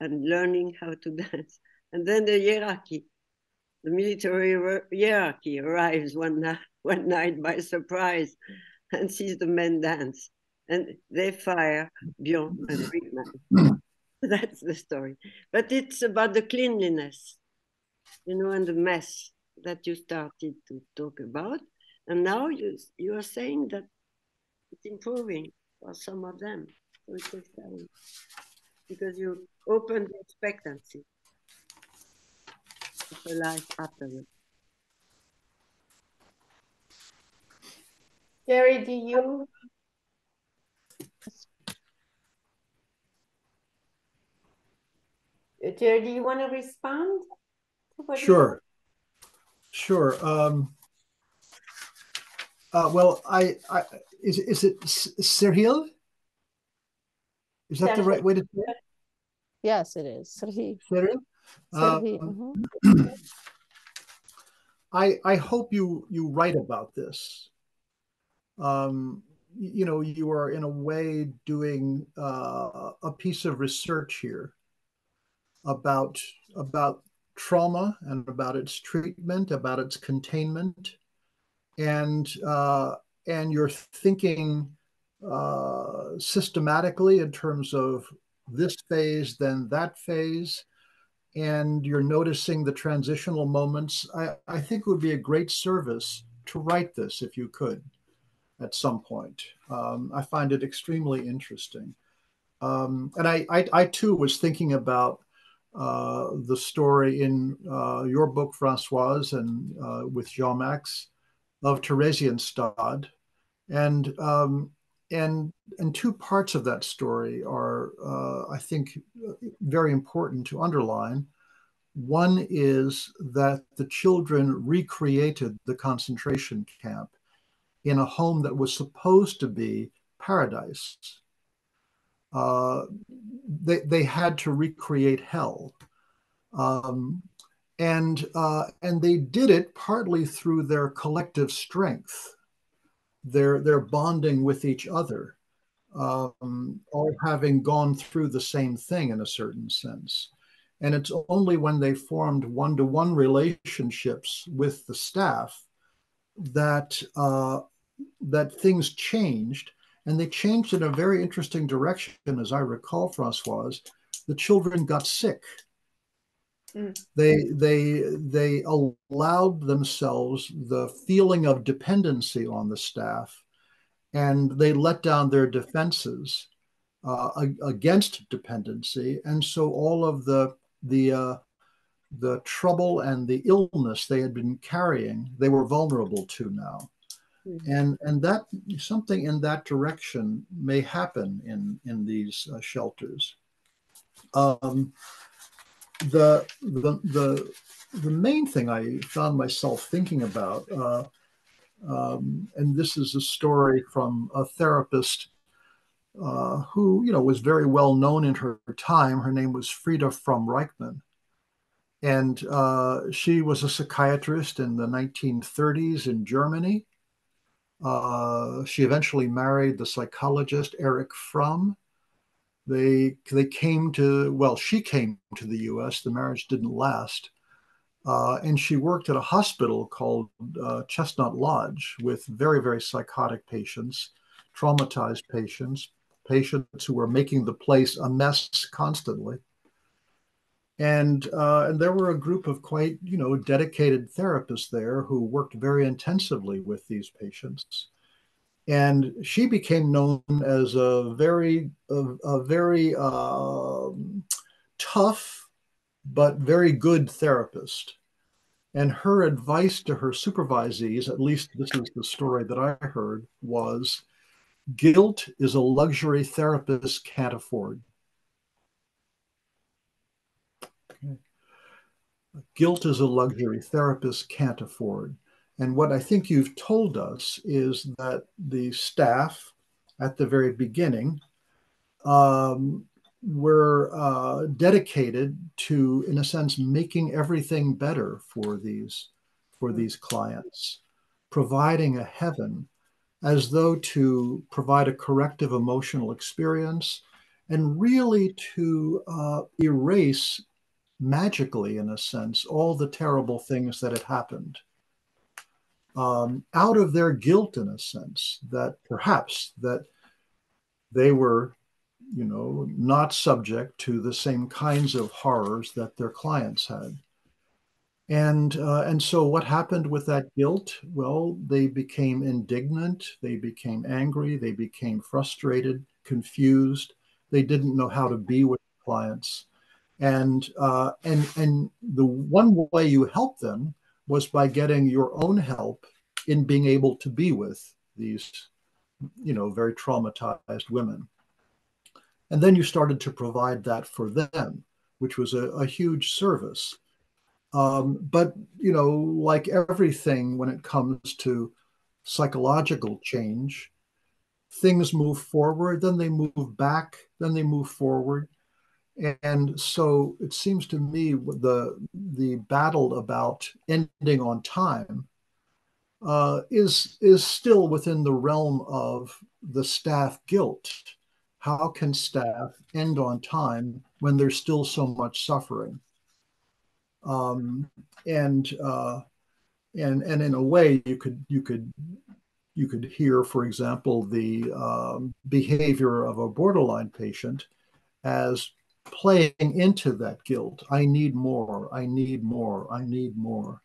and learning how to dance. And then the hierarchy, the military hierarchy arrives one night by surprise and sees the men dance. And they fire Bjorn and Brinkman. That's the story. But it's about the cleanliness, you know, and the mess that you started to talk about. And now you are saying that it's improving for some of them. So it's exciting because you open the expectancy of a life afterwards. Jerry, do you? Jerry, do you want to respond to what Sure. Sure. Well, is it Cyril? Is that the right way to say it? Yes, it is. Cyril. Cyril? I hope you write about this. You know, you are in a way doing a piece of research here about trauma and about its treatment, about its containment, and you're thinking systematically in terms of this phase, then that phase, and you're noticing the transitional moments. I think it would be a great service to write this if you could at some point. I find it extremely interesting. And I too was thinking about the story in your book, Françoise, and with Jean-Max, of Theresienstadt. And two parts of that story are, I think, very important to underline. One is that the children recreated the concentration camp in a home that was supposed to be paradise. They had to recreate hell. And they did it partly through their collective strength, their bonding with each other, all having gone through the same thing in a certain sense. And it's only when they formed one-to-one relationships with the staff that that things changed, and they changed in a very interesting direction. As I recall, Françoise, the children got sick. They allowed themselves the feeling of dependency on the staff, and they let down their defenses against dependency. And so all of the trouble and the illness they had been carrying, they were vulnerable to now. And that something in that direction may happen in these shelters. The main thing I found myself thinking about, and this is a story from a therapist who, you know, was very well known in her time. Her name was Frieda Fromm-Reichmann. And she was a psychiatrist in the 1930s in Germany. She eventually married the psychologist Erich Fromm. She came to the US. The marriage didn't last. And she worked at a hospital called Chestnut Lodge with very, very psychotic patients, traumatized patients who were making the place a mess constantly. And there were a group of quite, you know, dedicated therapists there who worked very intensively with these patients. And she became known as a very tough but very good therapist. And her advice to her supervisees, at least this is the story that I heard, was guilt is a luxury therapists can't afford. Okay. Guilt is a luxury therapists can't afford. And what I think you've told us is that the staff at the very beginning were dedicated to, in a sense, making everything better for these clients, providing a heaven as though to provide a corrective emotional experience and really to erase magically, in a sense, all the terrible things that had happened out of their guilt, in a sense, that perhaps that they were, not subject to the same kinds of horrors that their clients had. And so what happened with that guilt? Well, they became indignant, they became angry, they became frustrated, confused. They didn't know how to be with clients. And the one way you help them was by getting your own help in being able to be with these, very traumatized women. And then you started to provide that for them, which was a huge service. But, like everything when it comes to psychological change, things move forward, then they move back, then they move forward. And so it seems to me the battle about ending on time is still within the realm of the staff guilt. How can staff end on time when there's still so much suffering? Um, and in a way, you could hear, for example, the behavior of a borderline patient as playing into that guilt. I need more. I need more. I need more.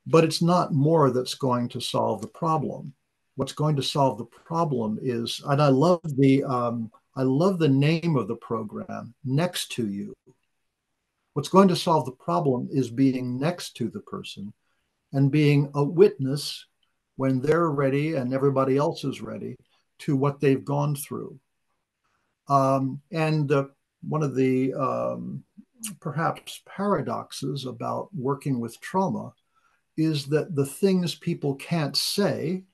But it's not more that's going to solve the problem. What's going to solve the problem is, and I love the name of the program, Next to You. What's going to solve the problem is being next to the person and being a witness when they're ready and everybody else is ready to what they've gone through. And one of the perhaps paradoxes about working with trauma is that the things people can't say,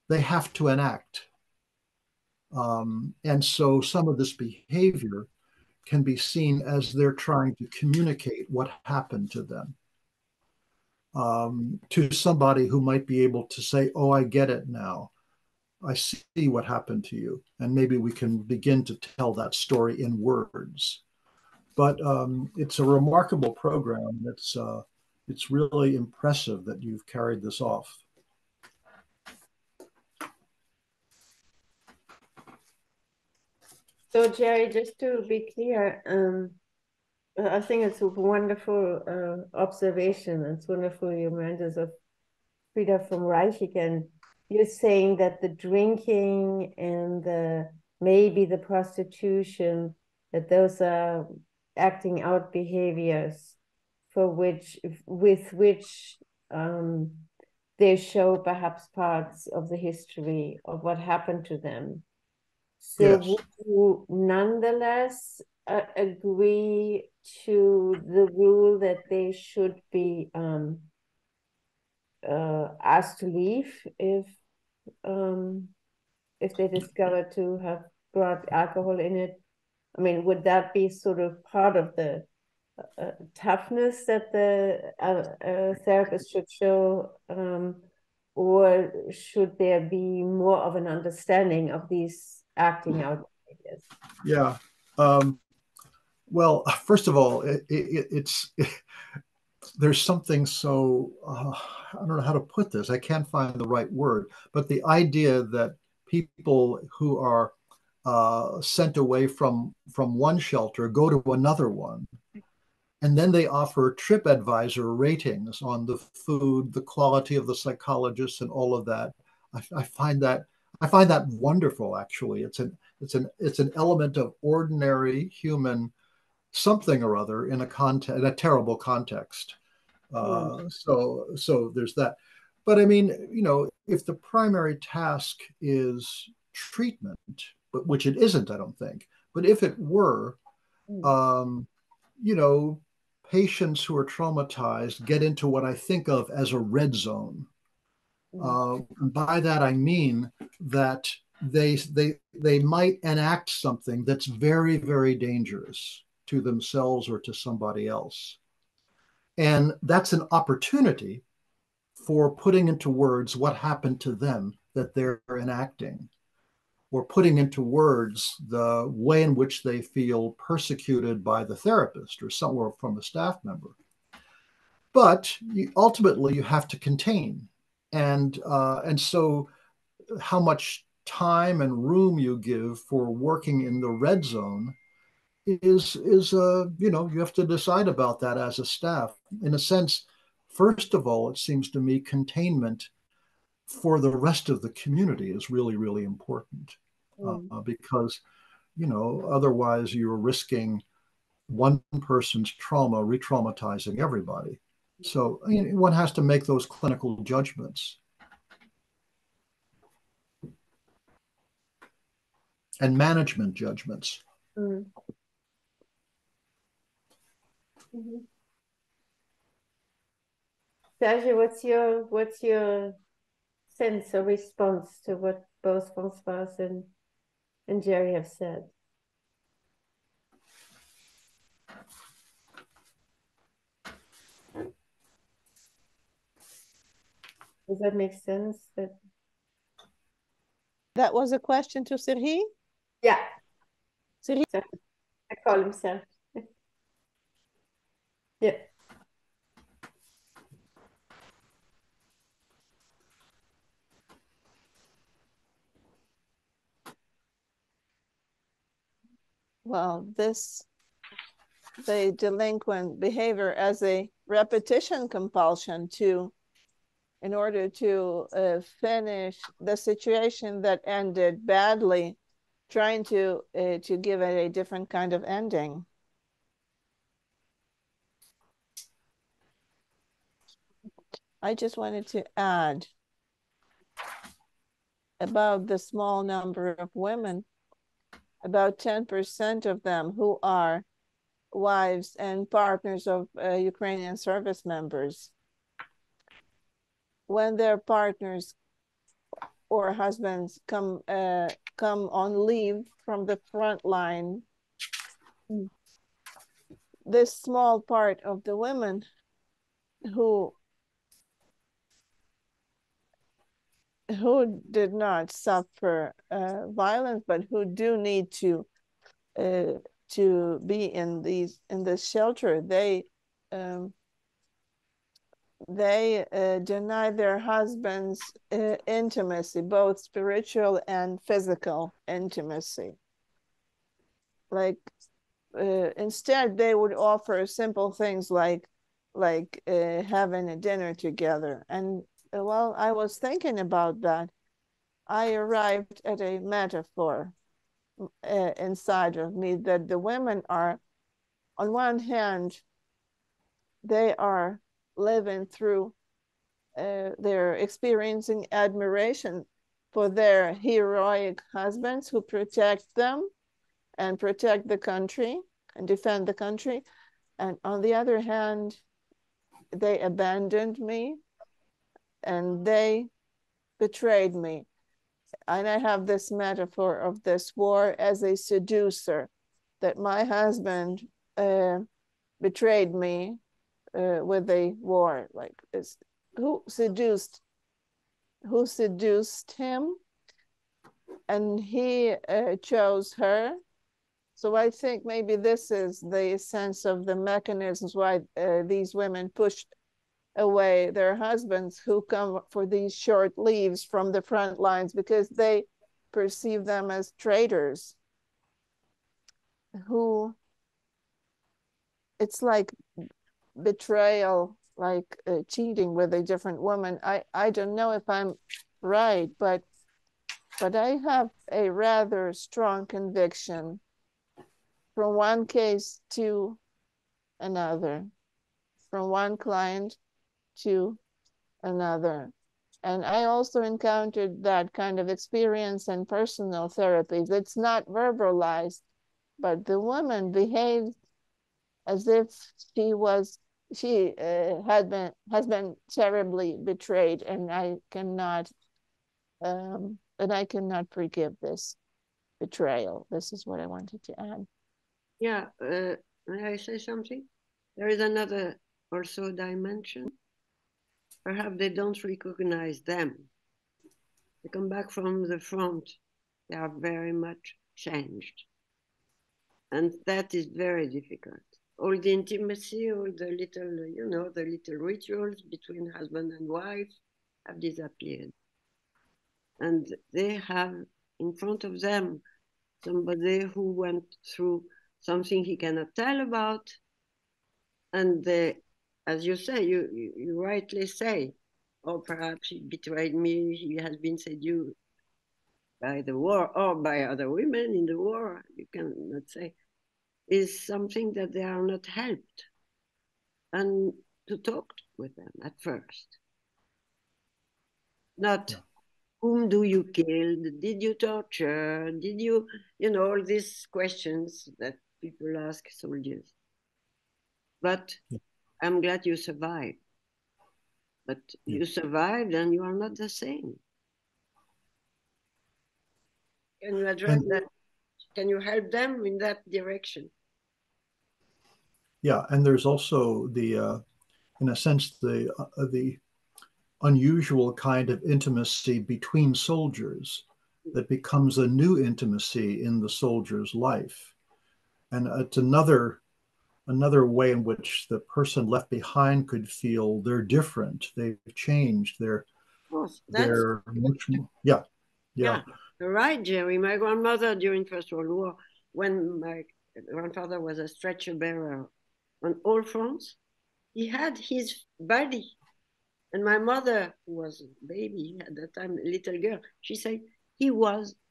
they have to enact. And so some of this behavior can be seen as they're trying to communicate what happened to them to somebody who might be able to say, oh, I get it now. I see what happened to you. And maybe we can begin to tell that story in words. But it's a remarkable program. It's really impressive that you've carried this off. So, Jerry, just to be clear, I think it's a wonderful observation. It's wonderful you remind us of Frida from Reich again. You're saying that the drinking and maybe the prostitution, that those are acting out behaviors with which they show perhaps parts of the history of what happened to them. So Yes. would you nonetheless agree to the rule that they should be asked to leave if they discover to have brought alcohol in it? I mean, would that be sort of part of the toughness that the therapist should show, or should there be more of an understanding of these acting out behaviors? Yeah. Well, first of all, there's something so I don't know how to put this. I can't find the right word, but the idea that people who are sent away from one shelter go to another one, and then they offer TripAdvisor ratings on the food, the quality of the psychologists, and all of that. I find that wonderful. Actually, it's an element of ordinary human something or other in a terrible context. So there's that. But I mean, if the primary task is treatment, but which it isn't, I don't think. But if it were, you know, patients who are traumatized get into what I think of as a red zone. By that I mean that they might enact something that's very, very dangerous to themselves or to somebody else. And that's an opportunity for putting into words what happened to them that they're enacting. or putting into words the way in which they feel persecuted by the therapist or somewhere from a staff member. But ultimately, you have to contain, and so how much time and room you give for working in the red zone is you have to decide about that as a staff. In a sense, first of all, it seems to me containment for the rest of the community is really, really important, because otherwise you're risking one person's trauma re-traumatizing everybody. So one has to make those clinical judgments and management judgments. Mm. Mm-hmm. Serge, what's your sense or response to what both Françoise and Jerry have said? Does that make sense? That was a question to Serhi? Yeah. Serhi? I call him Serge. Yeah. Well, the delinquent behavior as a repetition compulsion in order to finish the situation that ended badly, trying to give it a different kind of ending. I just wanted to add about the small number of women, about 10% of them who are wives and partners of Ukrainian service members. When their partners or husbands come on leave from the front line, this small part of the women who did not suffer violence, but who do need to be in this shelter, they deny their husbands intimacy, both spiritual and physical intimacy. Like instead, they would offer simple things like having a dinner together. And while I was thinking about that, I arrived at a metaphor inside of me that the women are, on one hand, they are living through, they're experiencing admiration for their heroic husbands who protect them and protect the country and defend the country. And on the other hand, they abandoned me and they betrayed me. And I have this metaphor of this war as a seducer, that my husband betrayed me with a war, like this. Who seduced him, and he chose her. So I think maybe this is the sense of the mechanisms why these women pushed away their husbands who come for these short leaves from the front lines, because they perceive them as traitors who, it's like betrayal, like cheating with a different woman. I don't know if I'm right, but I have a rather strong conviction from one case to another, from one client to another. And I also encountered that kind of experience in personal therapies. It's not verbalized, but the woman behaved as if she has been terribly betrayed, and I cannot forgive this betrayal. This is what I wanted to add. Yeah, may I say something? There is another also dimension. Perhaps they don't recognize them. They come back from the front they are very much changed. And that is very difficult. All the intimacy, all the little, you know, the little rituals between husband and wife have disappeared. And they have in front of them somebody who went through something he cannot tell about. And they, as you say, you rightly say, or perhaps he betrayed me, he has been seduced by the war or by other women in the war, you cannot say, is something that they are not helped and to talk with them at first. Not whom do you kill? Did you torture? Did you, you know, all these questions that people ask soldiers. But I'm glad you survived. But you survived and you are not the same. Can you address that? Can you help them in that direction? Yeah, and there's also the, in a sense, the unusual kind of intimacy between soldiers that becomes a new intimacy in the soldier's life. And it's another way in which the person left behind could feel they're different, they've changed, they're much more, yeah. You're right, Jerry. My grandmother during First World War, when my grandfather was a stretcher bearer on all fronts, he had his body. And my mother, who was a baby at that time, a little girl, she said,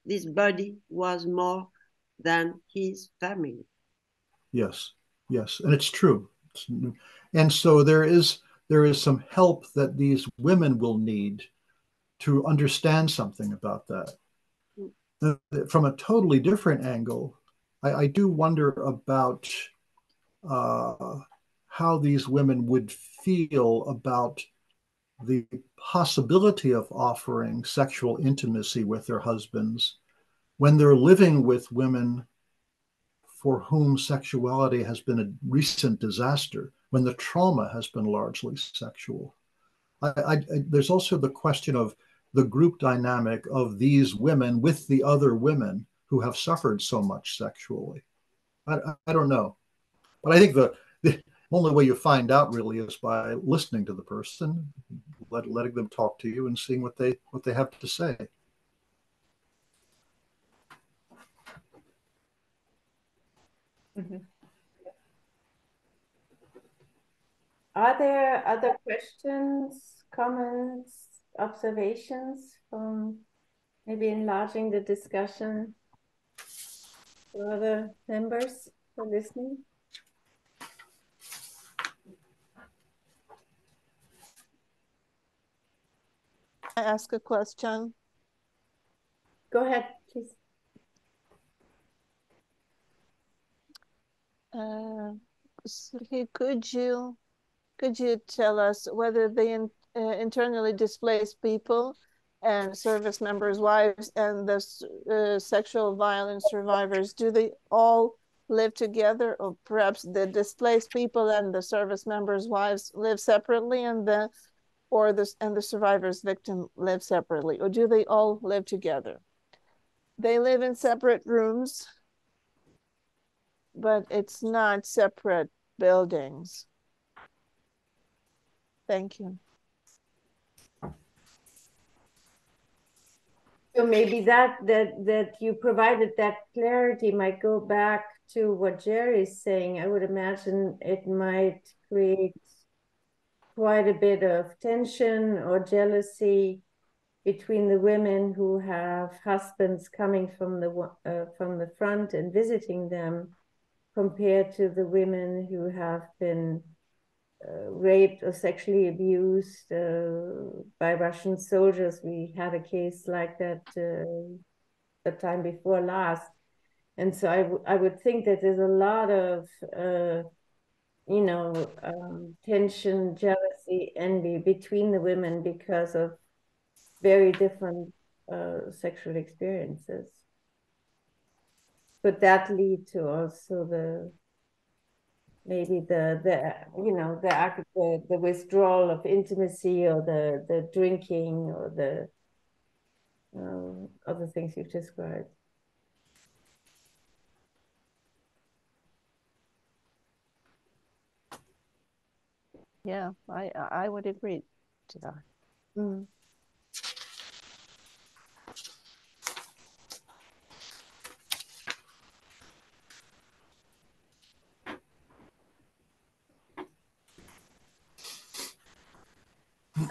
this body was more than his family. Yes, yes, and it's true. And so there is some help that these women will need to understand something about that. From a totally different angle, I do wonder about how these women would feel about the possibility of offering sexual intimacy with their husbands when they're living with women for whom sexuality has been a recent disaster, when the trauma has been largely sexual. There's also the question of the group dynamic of these women with the other women who have suffered so much sexually. I don't know. But I think the only way you find out really is by listening to the person, letting them talk to you and seeing what they have to say. Mm-hmm. Are there other questions, comments, observations from maybe enlarging the discussion for other members for listening? I ask a question? Go ahead, please. Could you tell us whether the internally displaced people and service members' wives and the sexual violence survivors, do they all live together, or perhaps the displaced people and the service members' wives live separately, and the survivor's victim live separately, or do they all live together? They live in separate rooms, but it's not separate buildings. Thank you. So maybe that you provided that clarity might go back to what Jerry is saying. I would imagine it might create quite a bit of tension or jealousy between the women who have husbands coming from the front and visiting them, compared to the women who have been raped or sexually abused by Russian soldiers. We had a case like that the time before last. And so I would think that there's a lot of, tension, jealousy, envy between the women because of very different sexual experiences. Could that lead to also maybe the withdrawal of intimacy, or the drinking, or other things you've described. Yeah, I would agree to that. Mm.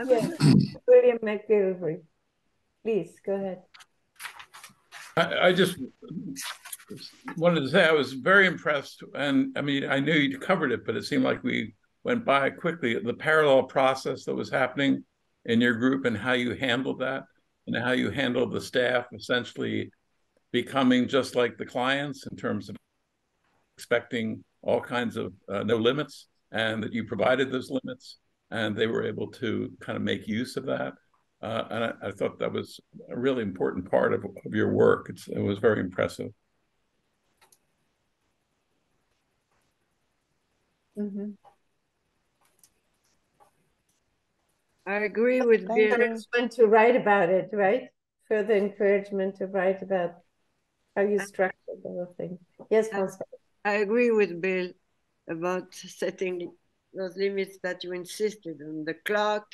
Yes, William McGilvery. Please, go ahead. I just wanted to say I was very impressed, and I mean, I knew you covered it, but it seemed like we went by it quickly. The parallel process that was happening in your group and how you handled that, and how you handled the staff essentially becoming just like the clients in terms of expecting all kinds of no limits, and that you provided those limits, and they were able to kind of make use of that. And I thought that was a really important part of your work. It was very impressive. Mm-hmm. I agree with Bill. Encouragement to write about it, right? Further encouragement to write about how you structured the whole thing. Yes, Françoise. I agree with Bill about setting those limits that you insisted on, the clock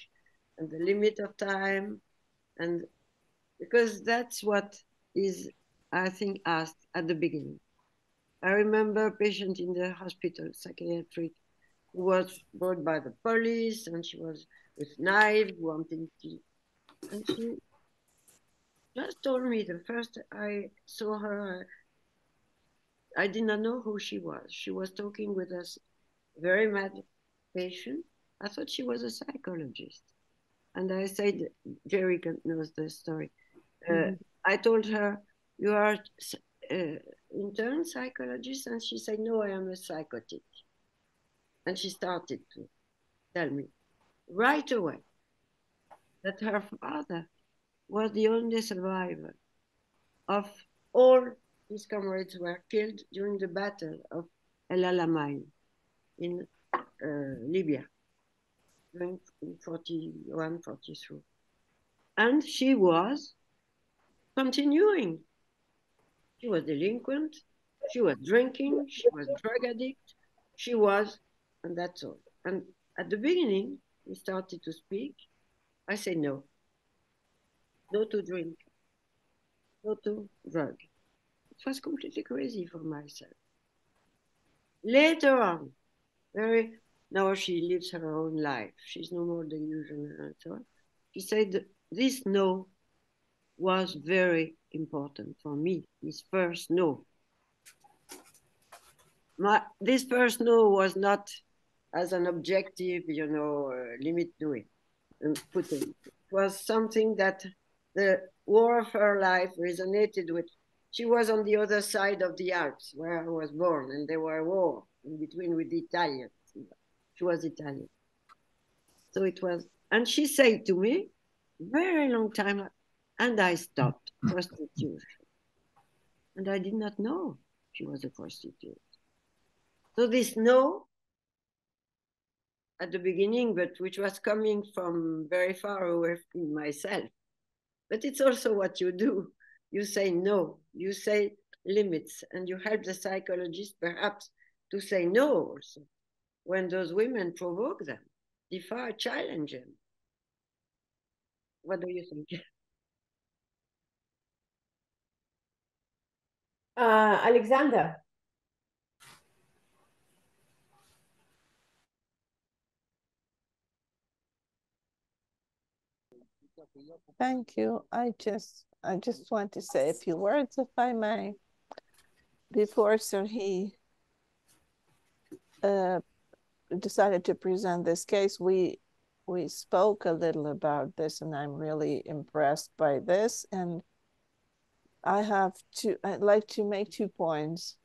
and the limit of time, and because that's what is, I think, asked at the beginning. I remember a patient in the hospital, psychiatry, who was brought by the police, and she was with knives, wanting to, and she just told me the first I saw her, I did not know who she was. She was talking with us, very mad patient. I thought she was a psychologist. And I said, Jerry knows the story. I told her, you are intern psychologist? And she said, no, I am a psychotic. And she started to tell me right away that her father was the only survivor of all his comrades were killed during the battle of El Alamein in Libya in 41, 43. And she was continuing. She was delinquent, she was drinking, she was drug addict, she was, and that's all. And at the beginning, we started to speak. I said no. No to drink, no to drug. It was completely crazy for myself. Later on, now she lives her own life. She's no more delusional and so on. She said this no was very important for me, this first no. This first no was not as an objective, limit to it, putting. It was something that the war of her life resonated with. She was on the other side of the Alps where I was born, and there were war in between with the Italians. She was Italian. So it was, and she said to me, very long time, and I stopped prostitution. And I did not know she was a prostitute. So this no at the beginning, but which was coming from very far away from myself. But it's also what you do. You say no, you say limits, and you help the psychologist perhaps to say no also when those women provoke them, defy, challenge them. What do you think? Oleksandr. Thank you. I just want to say a few words, if I may. Before he decided to present this case, we spoke a little about this, and I'm really impressed by this. And I'd like to make 2 points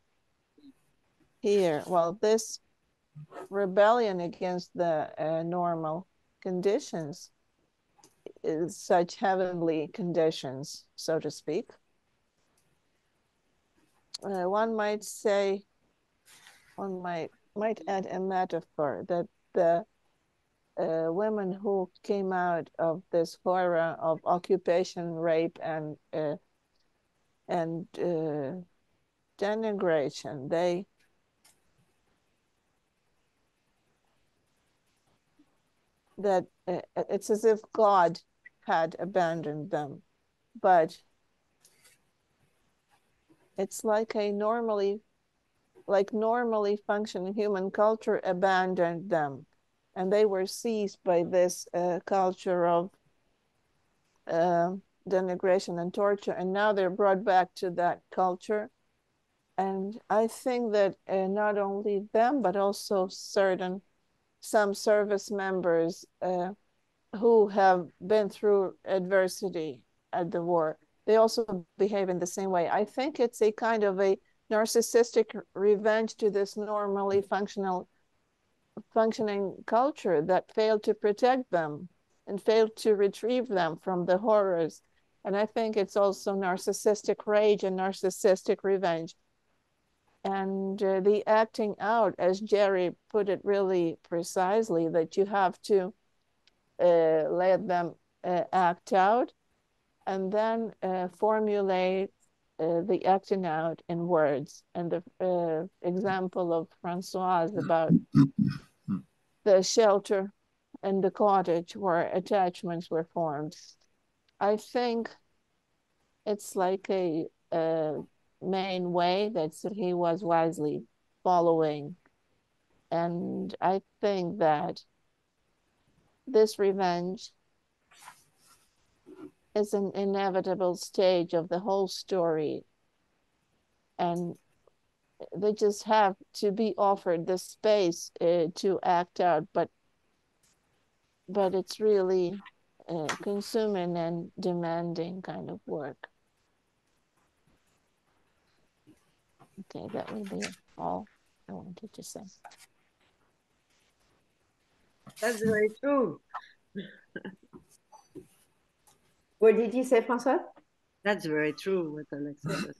here. Well, this rebellion against the normal conditions is such heavenly conditions, so to speak. One might say, one might add a metaphor that the women who came out of this horror of occupation, rape, and denigration. It's as if God had abandoned them, but it's like normally functioning human culture abandoned them, and they were seized by this culture of denigration and torture, and now they're brought back to that culture. And I think that not only them, but also some service members who have been through adversity at the war, they also behave in the same way. I think it's a kind of a narcissistic revenge to this normally functioning culture that failed to protect them and failed to retrieve them from the horrors. And I think it's also narcissistic rage and narcissistic revenge. And the acting out, as Jerry put it really precisely, that you have to let them act out and then formulate the acting out in words. And the example of Françoise about the shelter and the cottage where attachments were formed. I think it's like a main way that he was wisely following. And I think that this revenge is an inevitable stage of the whole story. And they just have to be offered the space to act out, but it's really consuming and demanding kind of work. Okay, that will be all I wanted to say. That's very true. What did you say, Françoise? That's very true, what Oleksandr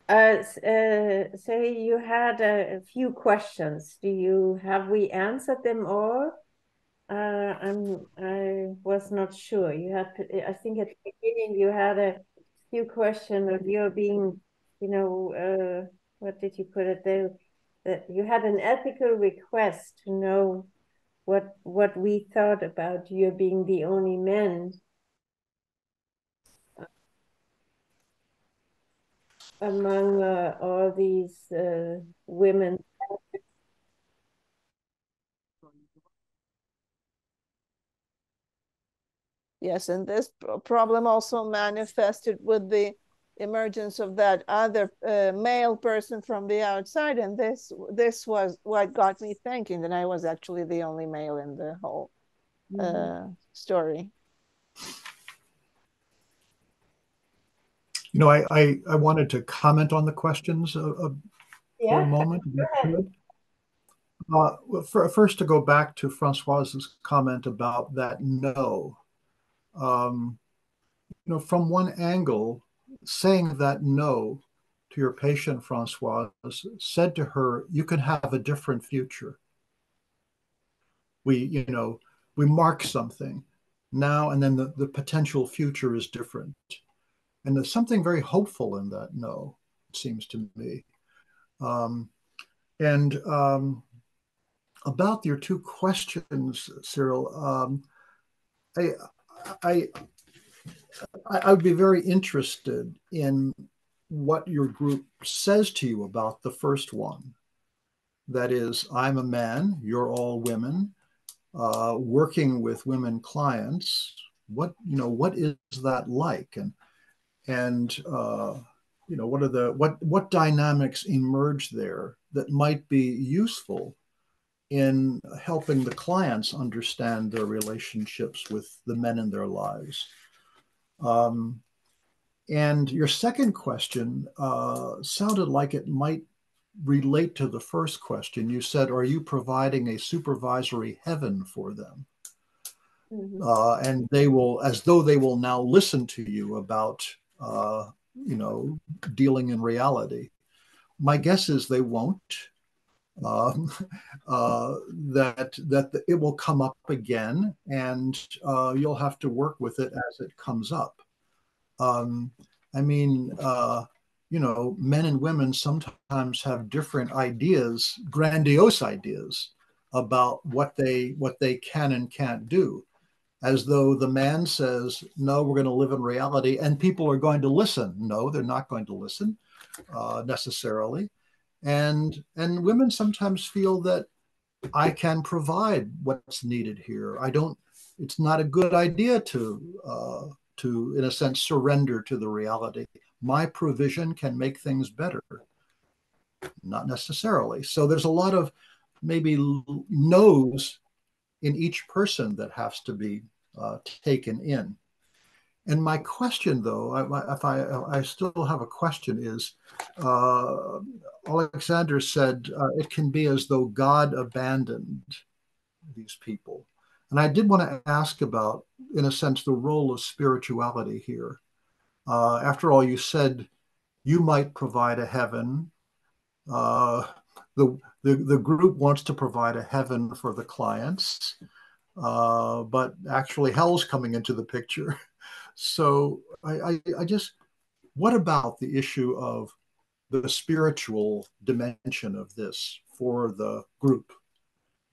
said. So you had a few questions. Have we answered them all? I was not sure. I think at the beginning you had a few questions of your being, what did you put it there? That you had an ethical request to know what we thought about you being the only men among all these women. Yes, and this problem also manifested with the emergence of that other male person from the outside, and this was what got me thinking that I was actually the only male in the whole story. I wanted to comment on the questions for a moment. First, to go back to Françoise's comment about that no. From one angle, saying that no to your patient, Françoise, said to her, you can have a different future. We mark something now, and then the potential future is different. And there's something very hopeful in that no, it seems to me. About your two questions, Cyril, I would be very interested in what your group says to you about the first one. That is, I'm a man, you're all women, working with women clients. What is that like? And what dynamics emerge there that might be useful in helping the clients understand their relationships with the men in their lives. And your second question sounded like it might relate to the first question. You said, are you providing a supervisory heaven for them? And they will, as though they will now listen to you about, dealing in reality. My guess is they won't. Um, that it will come up again, and you'll have to work with it as it comes up. Um, I mean, men and women sometimes have different ideas, grandiose ideas about what they can and can't do, as though the man says, no, we're going to live in reality, and people are going to listen. No, they're not going to listen necessarily. And women sometimes feel that I can provide what's needed here. I don't. It's not a good idea to in a sense surrender to the reality. My provision can make things better. Not necessarily. So there's a lot of maybe no's in each person that has to be taken in. And my question, though, if I still have a question, is Oleksandr said it can be as though God abandoned these people. And I did want to ask about, in a sense, the role of spirituality here. After all, you said you might provide a heaven. The group wants to provide a heaven for the clients, but actually hell's coming into the picture. So I just, what about the issue of the spiritual dimension of this for the group,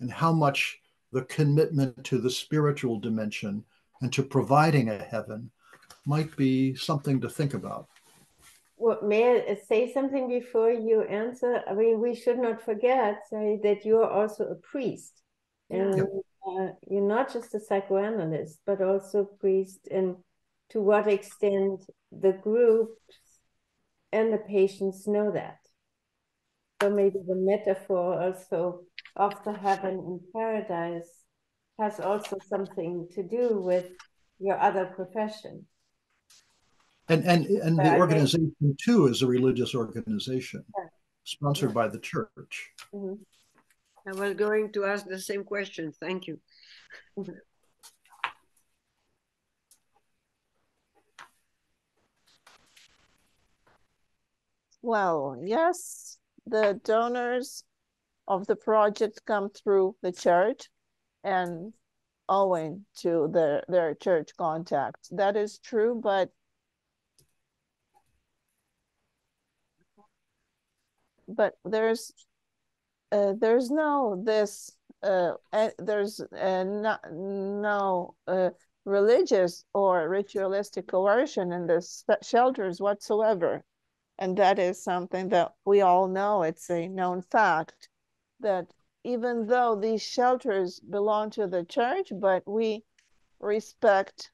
and how much the commitment to the spiritual dimension and to providing a heaven might be something to think about? Well, may I say something before you answer? I mean, we should not forget, say, that you are also a priest. And you're not just a psychoanalyst, but also a priest. And to what extent the groups and the patients know that. So maybe the metaphor also of the heaven and paradise has also something to do with your other profession. And the organization too is a religious organization sponsored by the church. Mm-hmm. I was going to ask the same question. Thank you. Well, yes, the donors of the project come through the church and owing to their church contacts. That is true, but there's no this there's no religious or ritualistic coercion in the shelters whatsoever. And that is something that we all know. It's a known fact that even though these shelters belong to the church, but we respect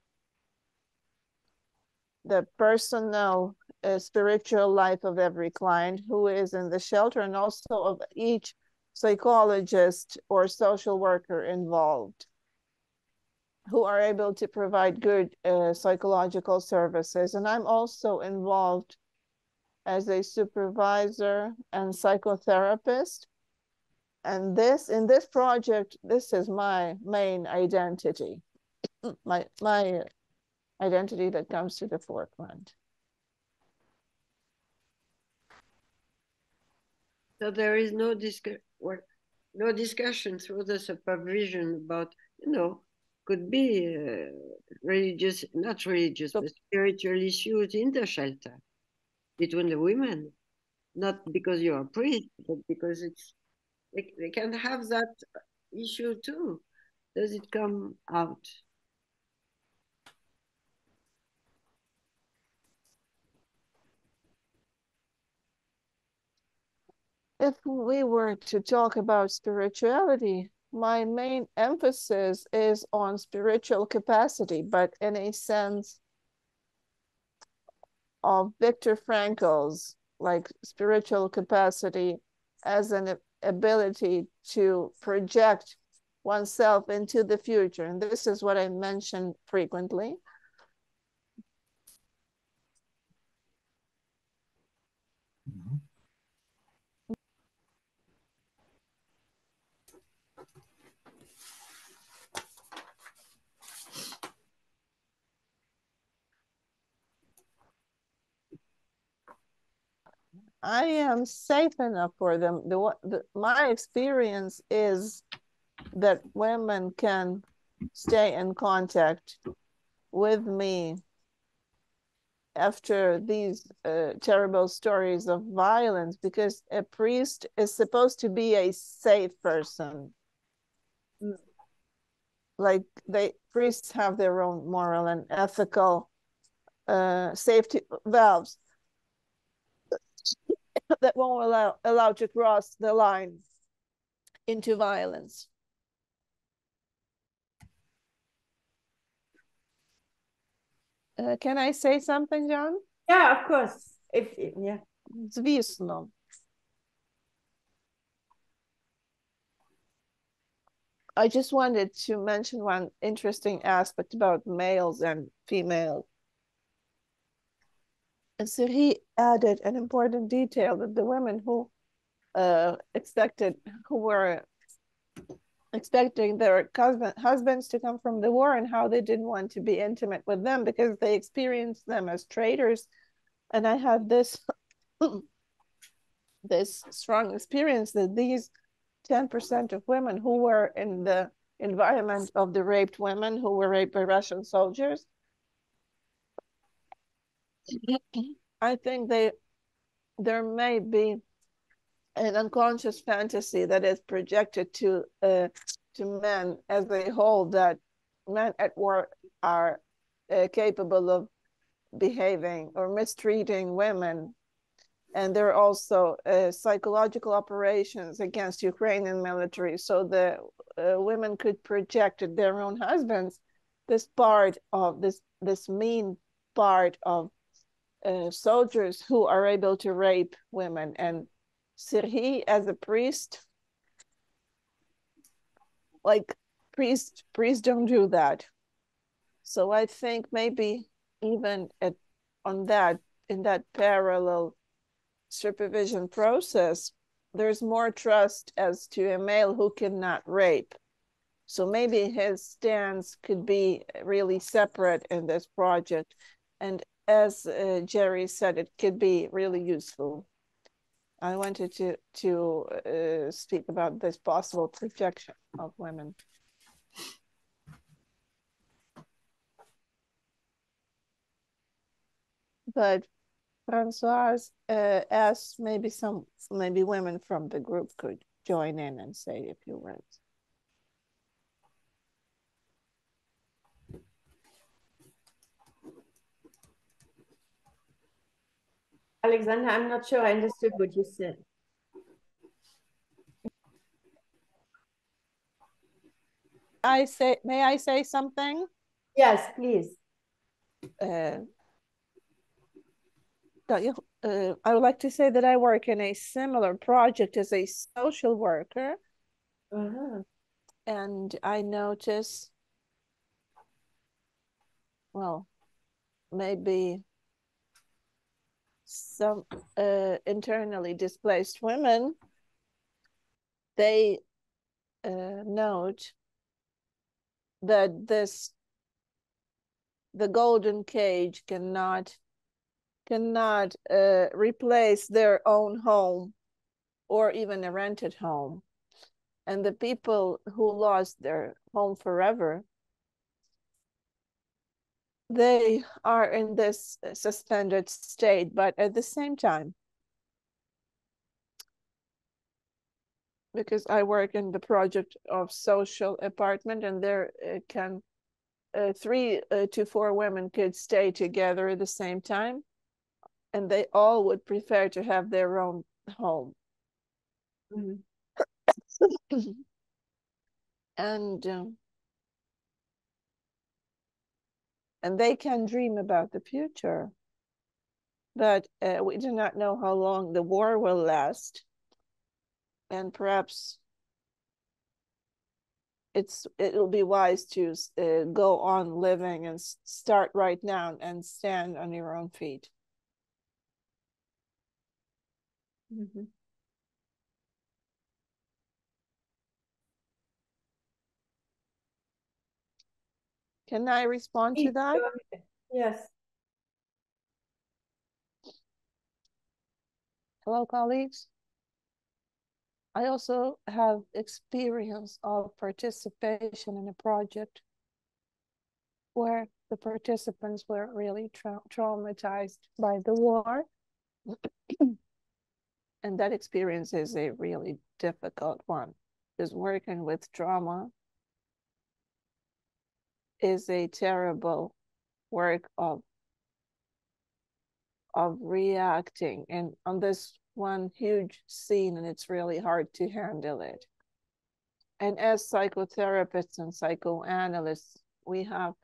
the personal spiritual life of every client who is in the shelter, and also of each psychologist or social worker involved, who are able to provide good psychological services. And I'm also involved as a supervisor and psychotherapist. And in this project, this is my main identity, my identity that comes to the forefront. So there is no discussion through the supervision about, could be religious, not religious, but spiritual issues in the shelter between the women, not because you're a priest, but because they can have that issue too. Does it come out? If we were to talk about spirituality, my main emphasis is on spiritual capacity, but in a sense of Viktor Frankl's, like, spiritual capacity as an ability to project oneself into the future. And this is what I mention frequently. Mm-hmm. I am safe enough for them. My experience is that women can stay in contact with me after these terrible stories of violence, because a priest is supposed to be a safe person. Mm. Like priests have their own moral and ethical safety valves that won't allow to cross the line into violence. Can I say something, Jeanne? Yeah, of course. Yeah. Звісно. I just wanted to mention one interesting aspect about males and females. And so he added an important detail that the women who were expecting their husbands to come from the war and how they didn't want to be intimate with them because they experienced them as traitors. And I had this this strong experience that these 10% of women who were in the environment of the raped women who were raped by Russian soldiers, I think there may be an unconscious fantasy that is projected to men as a whole, that men at war are capable of behaving or mistreating women. And there are also psychological operations against Ukrainian military, so the women could project at their own husbands this part of this mean part of soldiers who are able to rape women. And Serhiy, as a priest, like priests don't do that. So I think maybe even in that parallel supervision process, there's more trust as to a male who cannot rape. So maybe his stance could be really separate in this project. And as Jerry said, it could be really useful. I wanted to speak about this possible projection of women. But Françoise asked maybe women from the group could join in and say a few words. Alexandra, I'm not sure I understood what you said. May I say something? Yes, please. I would like to say that I work in a similar project as a social worker. And I notice, well, maybe some internally displaced women, they note that the golden cage cannot replace their own home or even a rented home. And the people who lost their home forever, they are in this suspended state. But at the same time, because I work in the project of social apartment, and there can 3 to 4 women could stay together at the same time, and they all would prefer to have their own home. Mm-hmm. And they can dream about the future, but we do not know how long the war will last, and perhaps it'll be wise to go on living and start right now and stand on your own feet. Mm-hmm. Can I respond to that? Yes. Hello, colleagues. I also have experience of participation in a project where the participants were really traumatized by the war. And that experience is a really difficult one, because working with trauma is a terrible work of reacting and on this one huge scene, and it's really hard to handle it. And as psychotherapists and psychoanalysts, we have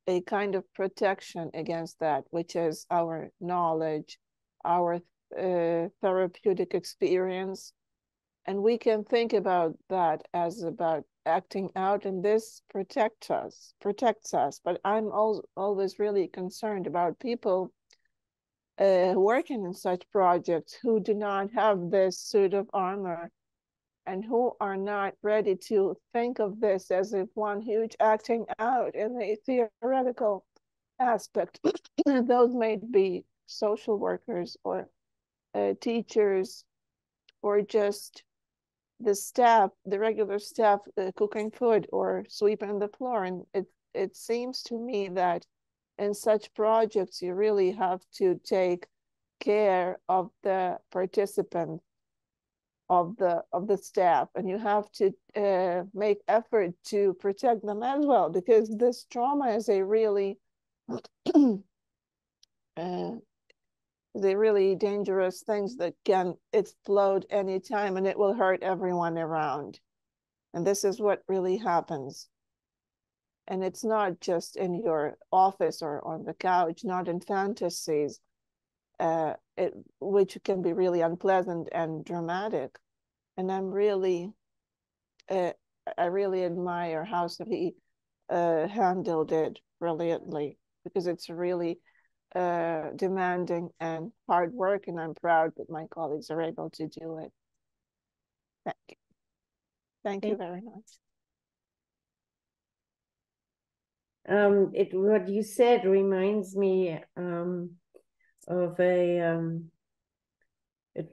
a kind of protection against that, which is our knowledge, our therapeutic experience. And we can think about that as about acting out, and this protects us. But I'm always really concerned about people working in such projects who do not have this suit of armor and who are not ready to think of this as if one huge acting out in a theoretical aspect. Those may be social workers or teachers or just the staff, the regular staff cooking food or sweeping the floor. And it seems to me that in such projects, you really have to take care of the participants, of the staff, and you have to make effort to protect them as well, because this trauma is a really really dangerous things that can explode anytime, and it will hurt everyone around. And this is what really happens. And it's not just in your office or on the couch, not in fantasies, which can be really unpleasant and dramatic. And I really admire how he handled it brilliantly, because it's really demanding and hard work, and I'm proud that my colleagues are able to do it. Thank you. Thank you very much. What you said reminds me of a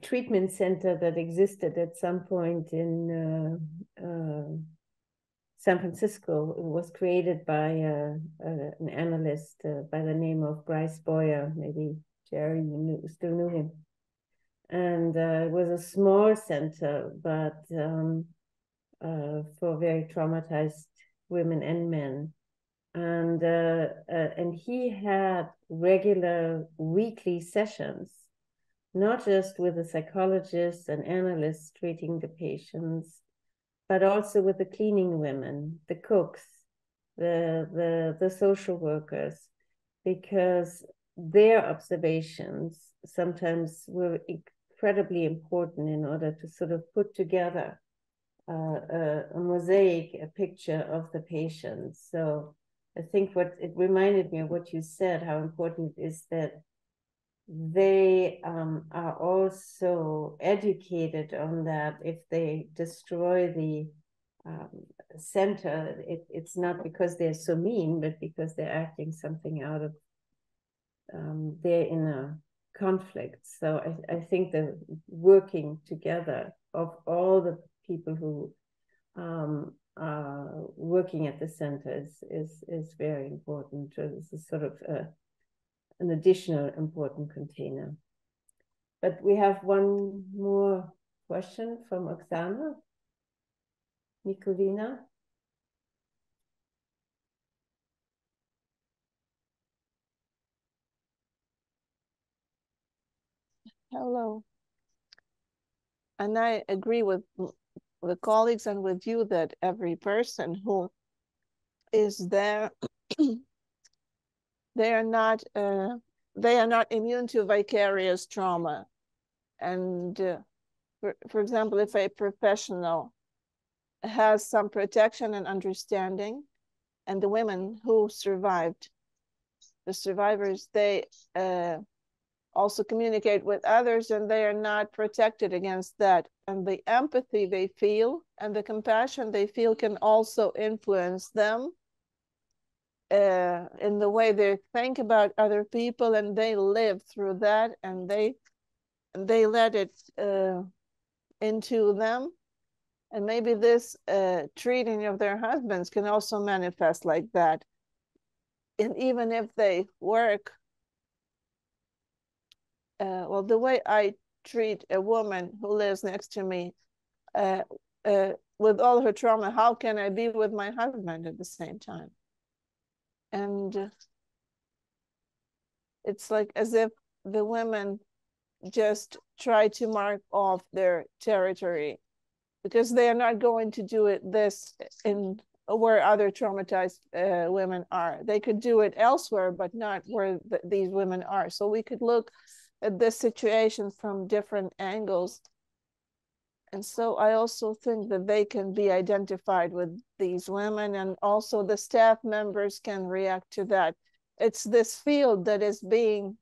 treatment center that existed at some point in San Francisco. It was created by an analyst by the name of Bryce Boyer. Maybe Jerry, you still knew him. And it was a small center, but for very traumatized women and men. And he had regular weekly sessions, not just with the psychologists and analysts treating the patients, but also with the cleaning women, the cooks, the social workers, because their observations sometimes were incredibly important in order to sort of put together a mosaic, a picture of the patient. So I think what it reminded me of what you said, how important it is that they are also educated on that. If they destroy the center, it's not because they're so mean, but because they're acting something out of their inner conflict. So I think the working together of all the people who are working at the center is very important. So this is sort of an additional important container. But we have one more question from Oksana Nikolina. Hello. And I agree with the colleagues and with you that every person who is there, they are not immune to vicarious trauma. And for example, if a professional has some protection and understanding, and the women who survived, the survivors, they also communicate with others, and they are not protected against that. And the empathy they feel and the compassion they feel can also influence them in the way they think about other people, and they live through that, and they let it into them. And maybe this treating of their husbands can also manifest like that. And even if they work, well, the way I treat a woman who lives next to me with all her trauma, how can I be with my husband at the same time? And it's like as if the women just try to mark off their territory, because they are not going to do it this in where other traumatized women are. They could do it elsewhere, but not where these women are. So we could look at this situation from different angles. And so I also think that they can be identified with these women, and also the staff members can react to that. It's this field that is being,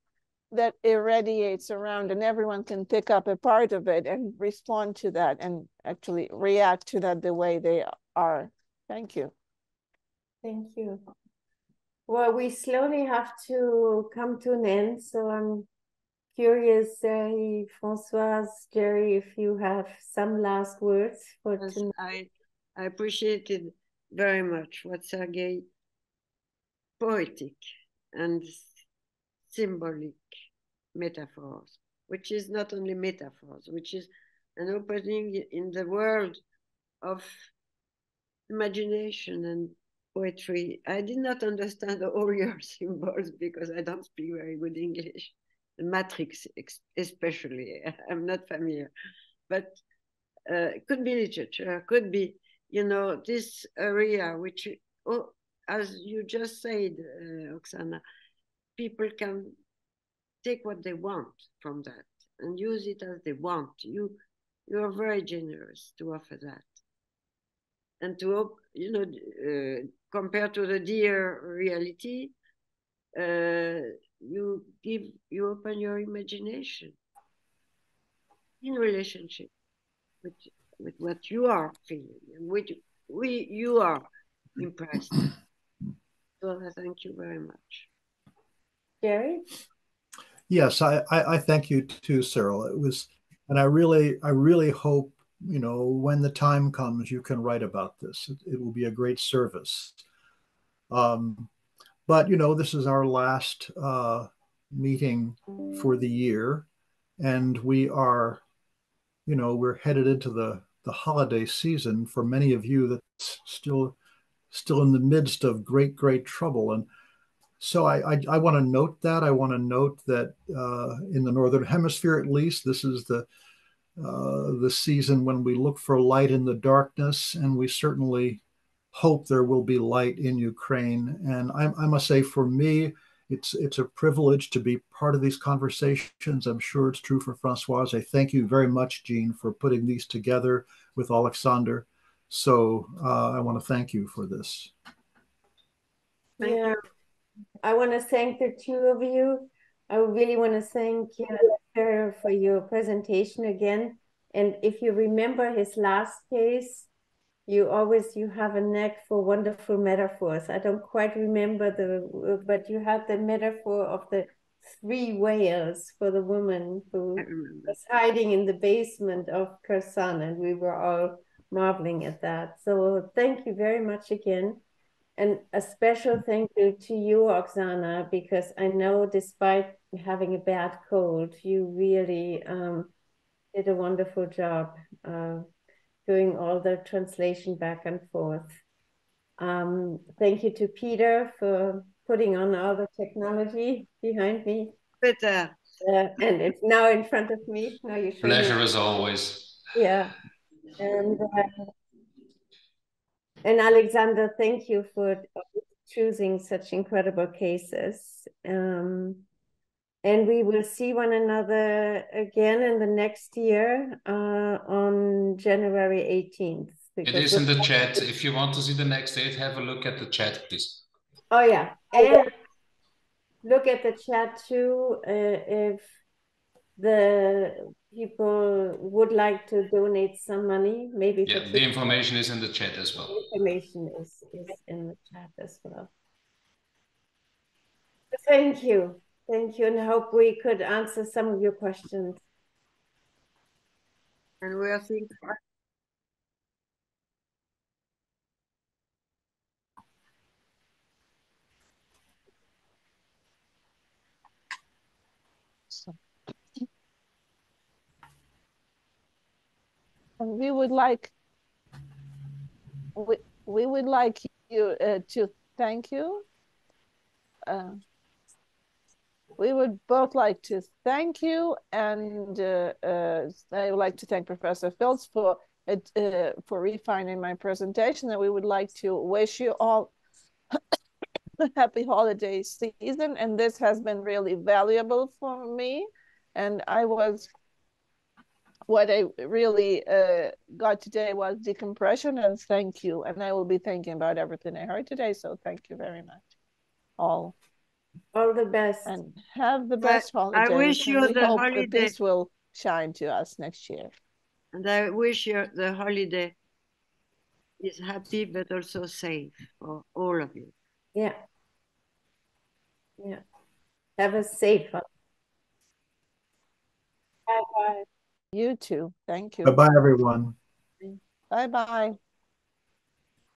that irradiates around, and everyone can pick up a part of it and respond to that and actually react to that the way they are. Thank you. Thank you. Well, we slowly have to come to an end, so I'm curious, Françoise, Jerry, if you have some last words for tonight. I appreciated very much what Sergei, poetic and symbolic metaphors, which is not only metaphors, which is an opening in the world of imagination and poetry. I did not understand all your symbols because I don't speak very good English. The matrix especially, I'm not familiar. But it could be literature, could be, you know, this area which, oh, as you just said, Oksana, people can take what they want from that and use it as they want. You are very generous to offer that. And to, you know, compared to the dear reality, you open your imagination in relationship with what you are feeling and with you are impressed. So I thank you very much. Jerry? Yes, I thank you too, Cyril. It was, and I really hope, you know, when the time comes, you can write about this. It will be a great service. But, you know, this is our last meeting for the year, and we are, you know, we're headed into the holiday season. For many of you, that's still in the midst of great trouble. And so I want to note that. I want to note that in the Northern Hemisphere, at least, this is the season when we look for light in the darkness, and we certainly hope there will be light in Ukraine. And I must say, for me, it's a privilege to be part of these conversations. I'm sure it's true for Françoise. I thank you very much, Jeanne, for putting these together with Oleksandr. So I want to thank you for this. Thank you. I want to thank the two of you. I really want to thank Gerard for your presentation again. And if you remember his last case, you have a knack for wonderful metaphors. I don't quite remember but you had the metaphor of the 3 whales for the woman who was hiding in the basement of Kherson, and we were all marveling at that. So thank you very much again. And a special thank you to you, Oksana, because I know despite having a bad cold, you really did a wonderful job doing all the translation back and forth. Thank you to Peter for putting on all the technology behind me. Peter. And it's now in front of me. Now you show Pleasure me. as always. Yeah. And Oleksandr, thank you for choosing such incredible cases. And we will see one another again in the next year on January 18th. It is in the chat. If you want to see the next date, have a look at the chat, please. Oh, yeah. And look at the chat too, if the people would like to donate some money, maybe. Yeah, the information is in the chat as well. The information is in the chat as well. Thank you. Thank you, and I hope we could answer some of your questions. And we are thinking. And we would like you to thank you. We would both like to thank you, and I would like to thank Professor Filts for refining my presentation, and we would like to wish you all a happy holiday season. And this has been really valuable for me, and what I really got today was decompression, and thank you. And I will be thinking about everything I heard today, so thank you very much, all. All the best. And have the best holidays. I wish you we the hope holiday. the peace will shine to us next year. And I wish you the holiday is happy, but also safe for all of you. Yeah. Yeah. Have a safe one. Bye-bye. You too. Thank you. Bye-bye, everyone. Bye-bye.